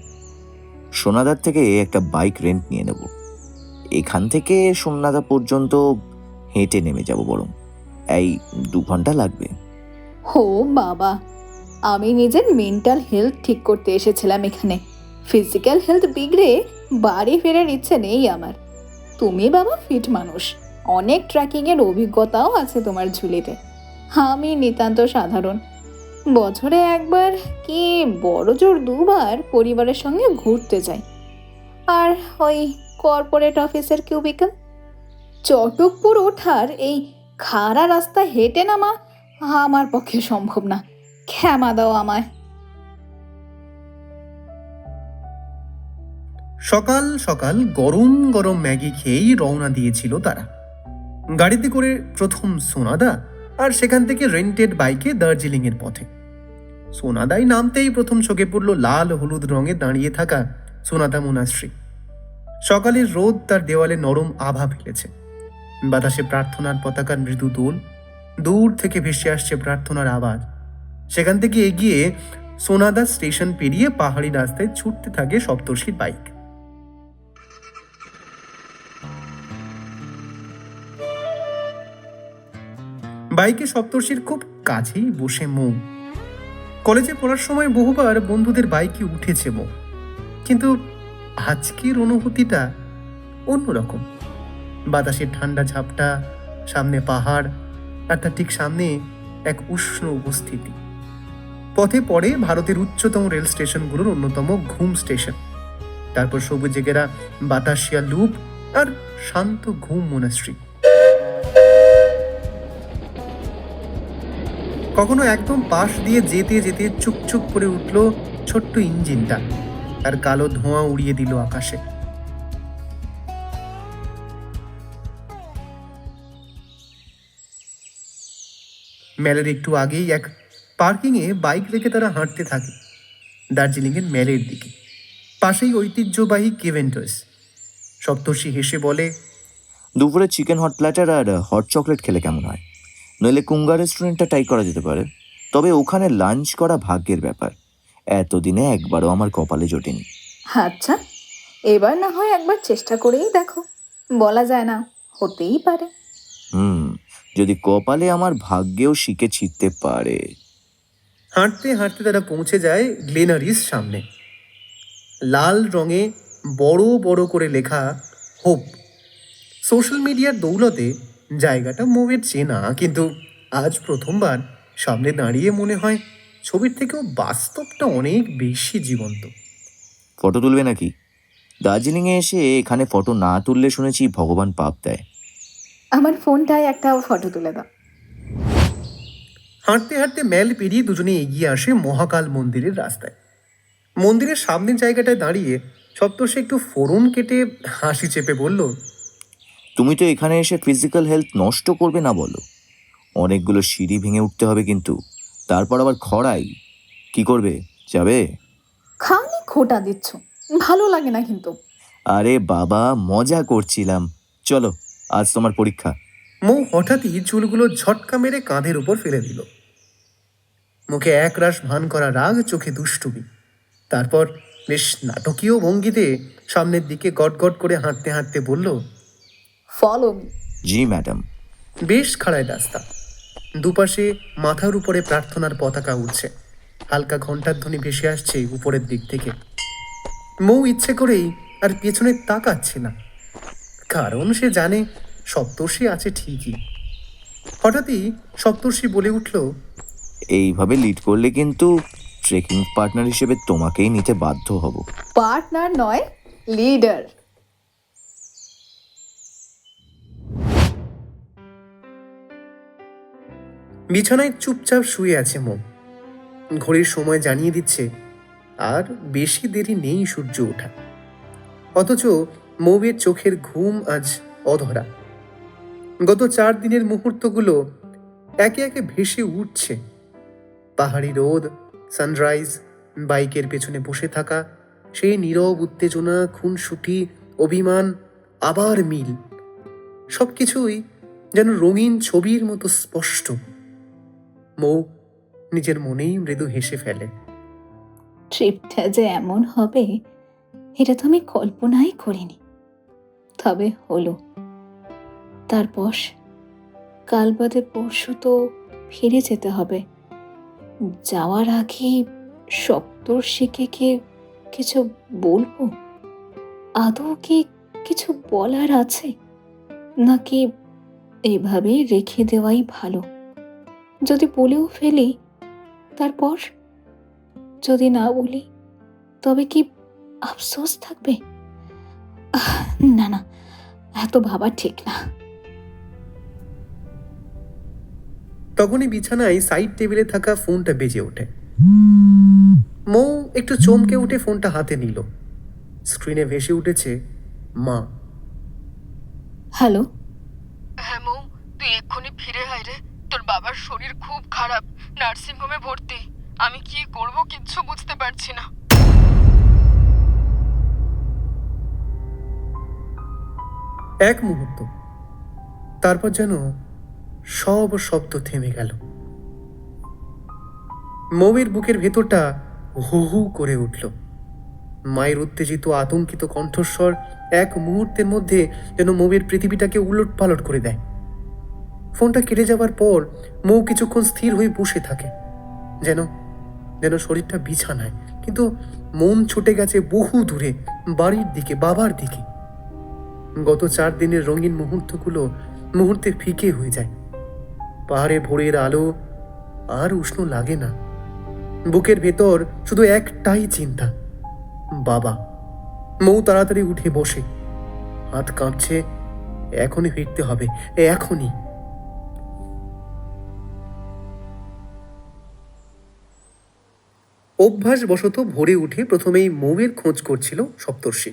সোনাদার থেকে একটা বাইক রেন্ট নিয়ে নেব। এখান থেকে সোনাদা পর্যন্ত হেঁটে নেমে যাব, বরং এই 2 ঘন্টা লাগবে। ও বাবা, আমি নিজের মেন্টাল হেলথ ঠিক করতে এসেছিলাম এখানে। ফিজিক্যাল হেলথ বিগড়ে বাড়ি ফেরার ইচ্ছে নেই আমার। তুমি বাবা ফিট মানুষ, অনেক ট্রেকিংয়ের অভিজ্ঞতাও আছে তোমার ঝুলিতে। আমি নিতান্ত সাধারণ। বছরে একবার কি বড় জোর 2 বার পরিবারের সঙ্গে ঘুরতে যাই। আর ওই কর্পোরেট অফিসের কিউবিকল। চটকপুর ওঠার এই খাড়া রাস্তা হেঁটে নামা আমার পক্ষে সম্ভব না। ক্ষমা দাও আমায়। সকাল সকাল গরম গরম ম্যাগি খেয়েই রওনা দিয়েছিল তারা। গাড়িতে করে প্রথম সোনাদা, আর সেখান থেকে রেন্টেড বাইকে দার্জিলিংয়ের পথে। সোনাদাই নামতেই প্রথম চোখে পড়ল লাল হলুদ রঙে দাঁড়িয়ে থাকা সোনাদা মোনাস্ট্রি। সকালের রোদ তার দেওয়ালে নরম আভা ফেলেছে। বাতাসে প্রার্থনার পতাকার মৃদু দোল। দূর থেকে ভেসে আসছে প্রার্থনার আওয়াজ। সেখান থেকে এগিয়ে সোনাদা স্টেশন পেরিয়ে পাহাড়ি রাস্তায় ছুটতে থাকে সপ্তর্ষির বাইক। বাইকে সপ্তর্ষির খুব কাছেই বসে মৌ। কলেজে পড়ার সময় বহুবার বন্ধুদের বাইকে উঠেছে মৌ, কিন্তু আজকের অনুভূতিটা অন্যরকম। বাতাসের ঠান্ডা ঝাপটা, সামনে পাহাড়, আর তার ঠিক সামনে এক উষ্ণ উপস্থিতি। পথে পড়ে ভারতের উচ্চতম রেল স্টেশনগুলোর অন্যতম ঘুম স্টেশন, তারপর সবুজে ঘেরা বাতাসিয়া লুপ আর শান্ত ঘুম মোনাস্ট্রি। কখনো একদম পাশ দিয়ে যেতে যেতে চুকচুক করে উঠল ছোট্ট ইঞ্জিনটা, আর কালো ধোঁয়া উড়িয়ে দিল আকাশে। মেলের একটু আগেই এক পার্কিংয়ে বাইক রেখে তারা হাঁটতে থাকে দার্জিলিংয়ের মেলের দিকে। পাশেই ঐতিহ্যবাহী কেভেন্টার্স। সপ্তর্ষি হেসে বলে, দুপুরে চিকেন হট প্ল্যাটার আর হট চকলেট খেলে কেমন হয়? নইলে কুঙ্গা রেস্টুরেন্টটা ট্রাই করা যেতে পারে। তবে ওখানে লাঞ্চ করা ভাগ্যের ব্যাপার, এতদিনে একবারও আমার কপালে জোটেনি। আচ্ছা, এবার না হয় একবার চেষ্টা করেই দেখো, বলা যায় না, হতেই পারে। যদি কপালে আমার ভাগ্যেও শিখে ছিটতে পারে। হাঁটতে হাঁটতে তারা পৌঁছে যায় গ্লেনারিস সামনে। লাল রঙে বড় বড় করে লেখা হোপ। সোশ্যাল মিডিয়ার দৌলতে জায়গাটা মৌয়ের চেনা, কিন্তু আজ প্রথমবার সামনে দাঁড়িয়ে মনে হয় ছবির থেকেও বাস্তবটা অনেক বেশি জীবন্ত। ফটো তুলবে নাকি? দার্জিলিংয়ে এসে এখানে ফটো না তুললে শুনেছি ভগবান পাপ দেয়। আমার ফোনটায় একটা ফটো তুলে দাও। হাঁটতে হাঁটতে মেল পেরিয়ে দুজনে এগিয়ে আসে মহাকাল মন্দিরের রাস্তায়। মন্দিরের সামনের জায়গাটায় দাঁড়িয়ে সপ্তর্ষি একটু ফোড়ন কেটে হাসি চেপে বলল, তুমি তো এখানে এসে ফিজিক্যাল হেলথ নষ্ট করবে না বলো? অনেকগুলো সিঁড়ি ভেঙে উঠতে হবে কিন্তু, তারপর আবার খড়াই। কি করবে, যাবে? খালি খোটা দিচ্ছ, ভালো লাগে না কিন্তু। আরে বাবা, মজা করছিলাম, চলো, আজ তোমার পরীক্ষা। মৌ হঠাৎই চুলগুলো ঝটকা মেরে কাঁধের উপর ফেলে দিল। মুখে একরাশ ভান করা রাগ, চোখে দুষ্টুমি। তারপর বেশ নাটকীয় ভঙ্গিতে সামনের দিকে গটগট করে হাঁটতে হাঁটতে বলল, ফলো মি। জি ম্যাডাম। বেশ খাড়ায় রাস্তা, দুপাশে মাথার উপরে প্রার্থনার পতাকা উঠছে, হালকা ঘণ্টার ধ্বনি ভেসে আসছে উপরের দিক থেকে। মৌ ইচ্ছে করেই আর পেছনে তাকাচ্ছে না, কারণ সে জানে সপ্তর্ষি আছে ঠিকই। হঠাৎই সপ্তর্ষি বলে উঠল, এইভাবে লিড করলে কিন্তু ট্রেকিং পার্টনার হিসেবে তোমাকেই নিতে বাধ্য হব। পার্টনার নয়, লিডার। বিছানায় চুপচাপ শুয়ে আছে মৌ। ঘড়ির সময় জানিয়ে দিচ্ছে আর বেশি দেরি নেই সূর্য ওঠা। অথচ মৌয়ের চোখের ঘুম আজ অধরা। গত 4 দিনের মুহূর্তগুলো একে একে ভেসে উঠছে। পাহাড়ি রোদ, সানরাইজ, বাইকের পেছনে বসে থাকা, সেই নীরব উত্তেজনা, খুনসুটি, অভিমান, আবার মিল, সবকিছুই যেন রঙিন ছবির মতো স্পষ্ট। মৌ নিজের মনেই মৃদু হেসে ফেলে। ট্রিপটা যে এমন হবে এটা তো আমি কল্পনাই করিনি, তবে হলো। তারপর কাল বাদে পরশু তো ফিরে যেতে হবে। যাওয়ার আগে সপ্তর্ষিকে কিছু বলবো? আদৌ কি কিছু বলার আছে, নাকি এভাবে রেখে দেওয়াই ভালো? যদি বলেও ফেলি, তারপর যদি না বলি তবে কি আফসোস থাকবে? না না, এত ভাবা ঠিক না। তখনই বিছানায় সাইড টেবিলে থাকা ফোনটা বেজে ওঠে। মৌ একটু চমকে উঠে ফোনটা হাতে নিল। স্ক্রিনে ভেসে উঠেছে মা। হ্যালো। হ্যাঁ মৌ, তুই এক্ষুনি ফিরে আয় রে। তোর বাবার শরীর খুব খারাপ, নার্সিং হোমে ভর্তি। আমি কি করব কিচ্ছু বুঝতে পারছি না। এক মুহূর্ত, তারপর যেন সব শব্দ থেমে গেল। মৌয়ের বুকের ভেতরটা হু হু করে উঠল। মায়ের উত্তেজিত আতঙ্কিত কণ্ঠস্বর এক মুহূর্তের মধ্যে যেন মৌয়ের পৃথিবীটাকে উলট পালট করে দেয়। ফোনটা কেটে যাওয়ার পর মৌ কিছুক্ষণ স্থির হয়ে বসে থাকে, যেন যেন শরীরটা বিছানায়, কিন্তু মন ছুটে গেছে বহু দূরে, বাড়ির দিকে, বাবার দিকে। গত 4 দিনের রঙিন মুহূর্তগুলো মুহূর্তে ফিকে হয়ে যায়। পাহাড়ে ভোরের আলো আর উষ্ণ লাগে না। বুকের ভেতর শুধু একটাই চিন্তা, বাবা। মৌ তাড়াতাড়ি উঠে বসে, হাত কাঁপছে। এখনই ফিরতে হবে, এখনই। অভ্যাসবশত ভোরে উঠে প্রথমেই মৌয়ের খোঁজ করছিল সপ্তর্ষি।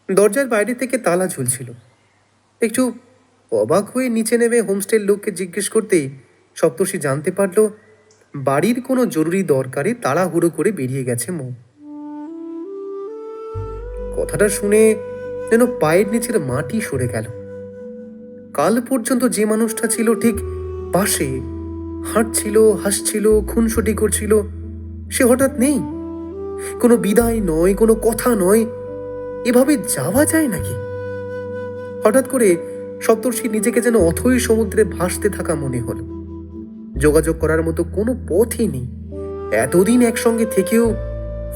দরজার বাইরে থেকে তালা ঝুলছিল। একটু অবাক হয়ে নিচে নেমে হোমস্টের লোককে জিজ্ঞেস করতেই সপ্তর্ষি জানতে পারল বাড়ির কোনো জরুরি দরকারে তাড়াহুড়ো করে বেরিয়ে গেছে মৌ। কথাটা শুনে যেন পায়ের নিচের মাটি সরে গেল। কাল পর্যন্ত যে মানুষটা ছিল ঠিক পাশে, হাঁটছিল, হাসছিল, খুনসুটি করছিল, সে হঠাৎ নেই। কোনো বিদায় নয়, কোনো কথা নয়। এভাবে যাওয়া যায় নাকি? হঠাৎ করে সপ্তর্ষি নিজেকে যেন অথই সমুদ্রে ভাসতে থাকা মনে হলো। যোগাযোগ করার মতো কোনো পথই নেই। এতদিন একসঙ্গে থেকেও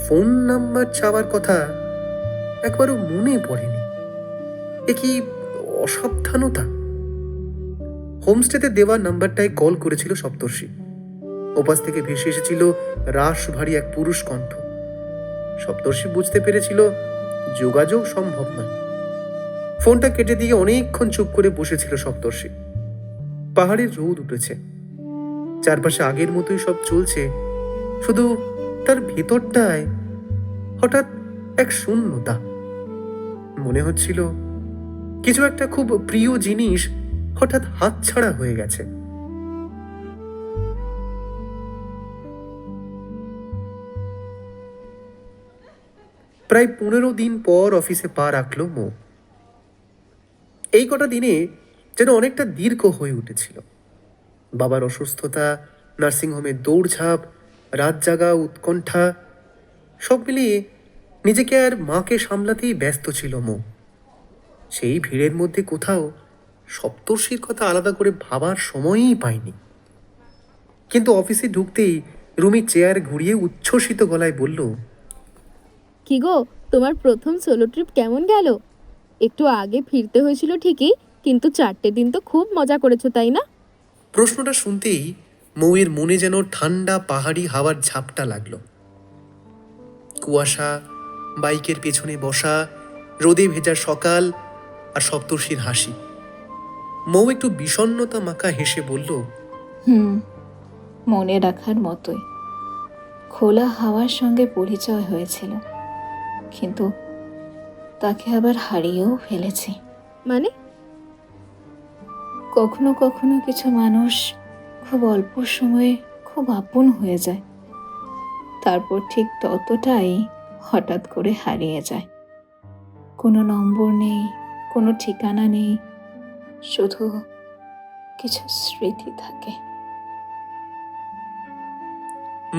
ফোন নাম্বার চাওয়ার কথা একবারও মনে পড়েনি। এ কি অসাবধানতা? হোমস্টেতে দেওয়া নাম্বারটায় কল করেছিল সপ্তর্ষি। ওপাশ থেকে ভেসে এসেছিল রাশ ভারী এক পুরুষ কণ্ঠ। সপ্তর্ষি বুঝতে পেরেছিল যোগাযোগ সম্ভব নয়। ফোনটা কেটে দিয়ে অনেকক্ষণ চুপ করে বসেছিল সপ্তর্ষি। পাহাড়ের রোদ উঠেছে, চারপাশে আগের মতোই সব চলছে, শুধু তার ভেতরটায় হঠাৎ এক শূন্যতা। মনে হচ্ছিল কিছু একটা খুব প্রিয় জিনিস হঠাৎ হাতছাড়া হয়ে গেছে। প্রায় 15 দিন পর অফিসে পা রাখল মৌ। এই কটা দিনে যেন অনেকটা দীর্ঘ হয়ে উঠেছিল। বাবার অসুস্থতা, নার্সিংহোমের দৌড়ঝাঁপ, রাত জাগা, উৎকণ্ঠা, সব মিলিয়ে নিজেকে আর মাকে সামলাতেই ব্যস্ত ছিল মৌ। সেই ভিড়ের মধ্যে কোথাও সপ্তর্ষির কথা আলাদা করে ভাবার সময়ই পাইনি। কিন্তু অফিসে ঢুকতেই রুমি চেয়ার ঘুরিয়ে উচ্ছ্বসিত গলায় বলল, কি গো, তোমার প্রথম সোলো ট্রিপ কেমন গেল? একটু আগে ফিরতে হয়েছিল ঠিকই, কিন্তু 4টে দিন তো খুব মজা করেছো, তাই না? প্রশ্নটা শুনতেই মৌয়ের মনে যেন ঠান্ডা পাহাড়ি হাওয়ার ঝাপটা লাগলো। কুয়াশা, বাইকের পেছনে বসা, রোদে ভেজা সকাল আর সপ্তর্ষির হাসি। মৌ একটু বিষণ্ণতা মাখা হেসে বলল, মনে রাখার মতোই। খোলা হাওয়ার সঙ্গে পরিচয় হয়েছিল, কিন্তু তাকে আবার হারিয়েও ফেলেছি। মানে? কখনো কখনো কিছু মানুষ খুব অল্প সময়ে খুব আপন হয়ে যায়, তারপর ঠিক ততটাই হঠাৎ করে হারিয়ে যায়। কোনো নম্বর নেই, কোনো ঠিকানা নেই, শুধু কিছু স্মৃতি থাকে।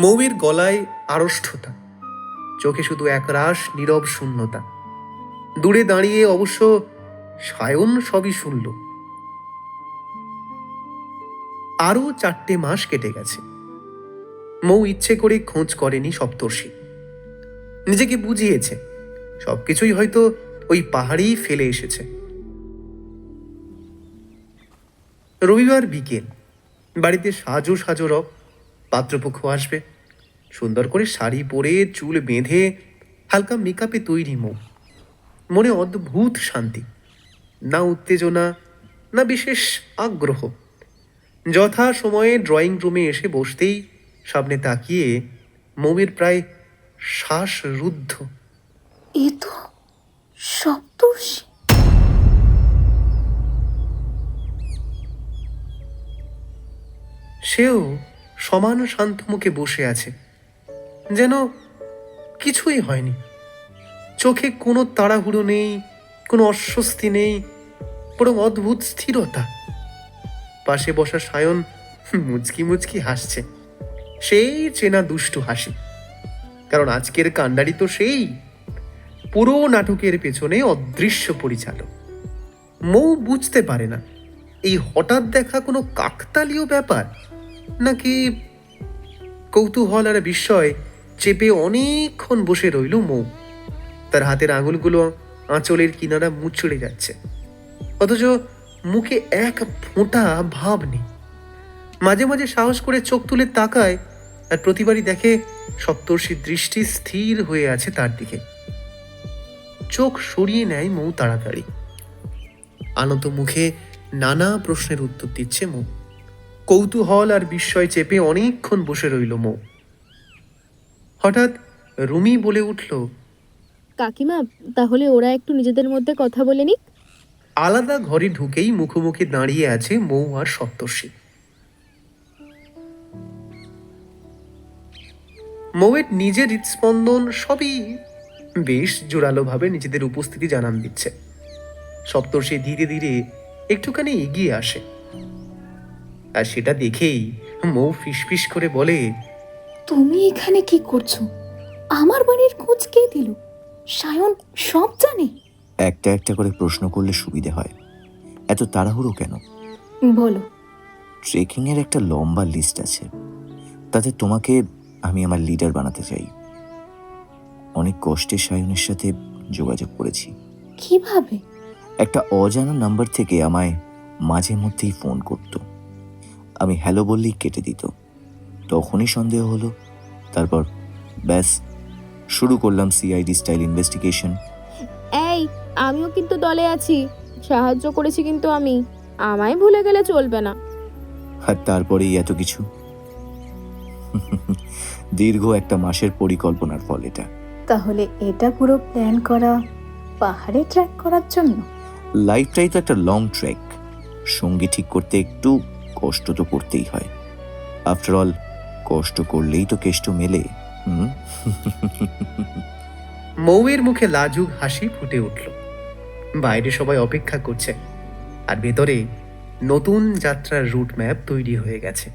মৌয়ের গলায় আড়ষ্টতা, চোখে শুধু একরাশ নীরব শূন্যতা। দূরে দাঁড়িয়ে অবশ্য সায়ন সবই শুনল। আরো 4টে মাস কেটে গেছে। মৌ ইচ্ছে করে খোঁজ করেনি সপ্তর্ষি। নিজেকে বুঝিয়েছে সবকিছুই হয়তো ওই পাহাড়ি ফেলে এসেছে। রবিবার বিকেল, বাড়িতে সাজো সাজো রব। পাত্রপক্ষ আসবে। সুন্দর করে শাড়ি পরে চুল বেঁধে হালকা মেকআপে তৈরি মৌ। মনে অদ্ভুত শান্তি, না উত্তেজনা, না বিশেষ আগ্রহ। যথা সময়ে ড্রয়িং রুমে এসে বসতেই সামনে তাকিয়ে মৌয়ের প্রায় শ্বাসরুদ্ধ। এ তো সপ্তর্ষি। সেও সমান শান্ত মুখে বসে আছে, যেন কিছুই হয়নি। চোখে কোনো তাড়াহুড়ো নেই, কোনো অস্বস্তি নেই, বরং অদ্ভুত স্থিরতা। পাশে বসা সায়ন মুচকি মুচকি হাসছে, সেই চেনা দুষ্টু হাসি। কারণ আজকের কাণ্ডারি তো সেই পুরো নাটকের পেছনে অদৃশ্য পরিচালক। মৌ বুঝতে পারে না এই হঠাৎ দেখা কোনো কাকতালীয় ব্যাপার, নাকি কৌতূহল আর বিস্ময় চেপে অনেকক্ষণ বসে রইল মৌ। তার হাতের আঙুলগুলো আঁচলের কিনারা মুচড়ে যাচ্ছে, অথচ মুখে এক ফোঁটা ভাব নেই। মাঝে মাঝে সাহস করে চোখ তুলে তাকায়, আর প্রতিবারই দেখে সপ্তর্ষির দৃষ্টি স্থির হয়ে আছে তার দিকে। চোখ সরিয়ে নেয় মৌ তাড়াতাড়ি। আনত মুখে নানা প্রশ্নের উত্তর দিচ্ছে মৌ। কৌতূহল আর বিস্ময় চেপে অনেকক্ষণ বসে রইল মৌ। হঠাৎ রুমি বলে উঠল, কাকিমা, তাহলে ওরা একটু নিজেদের মধ্যে কথা বলে নিক। আলাদা ঘরে ঢুকেই মুখোমুখি দাঁড়িয়ে আছে মৌ আর সপ্তর্ষি। মৌয়ের নিজের হৃদস্পন্দন সবই বেশ জোরালোভাবে নিজেদের উপস্থিতি জানান দিচ্ছে। সপ্তর্ষি ধীরে ধীরে একটুখানি এগিয়ে আসে, আর সেটা দেখেই মৌ ফিসফিস করে বলে, তুমি এখানে কি করছো? আমার বাড়ির খোঁজ কে দিল? সায়ন সব জানে? একটা একটা করে প্রশ্ন করলে সুবিধে হয়। এত তাড়াহুড়ো কেন? বলো। ট্রেকিংয়ের একটা লম্বা লিস্ট আছে, তাতে তোমাকে আমি আমার লিডার বানাতে চাই। অনেক কষ্টে সায়নের সাথে যোগাযোগ করেছি। কিভাবে? একটা অজানা নাম্বার থেকে আমায় মাঝে মধ্যেই ফোন করত। আমি হ্যালো বললেই কেটে দিত। তখনই সন্দেহ হলো। তারপর ব্যাস শুরু করলাম সিআইডি স্টাইল ইনভেস্টিগেশন। এই, আমিও কিন্তু দলে আছি, সাহায্য করেছি কিন্তু আমি। আমায় ভুলে গেলে চলবে না। আর তারপরেই এত কিছু। দীর্ঘ একটা মাসের পরিকল্পনার ফল এটা। তাহলে এটা পুরো প্ল্যান করা পাহাড়ে ট্র্যাক করার জন্য? লাইফটাই তো একটা লং ট্রেক। সঙ্গী ঠিক করতে একটু কষ্ট তো করতেই হয়। আফটার অল, কষ্ট করলেই তো কেষ্ট মেলে। মৌয়ের মুখে লাজুক হাসি ফুটে উঠল। বাইরে সবাই অপেক্ষা করছে, আর ভেতরে নতুন যাত্রার রুট ম্যাপ তৈরি হয়ে গেছে।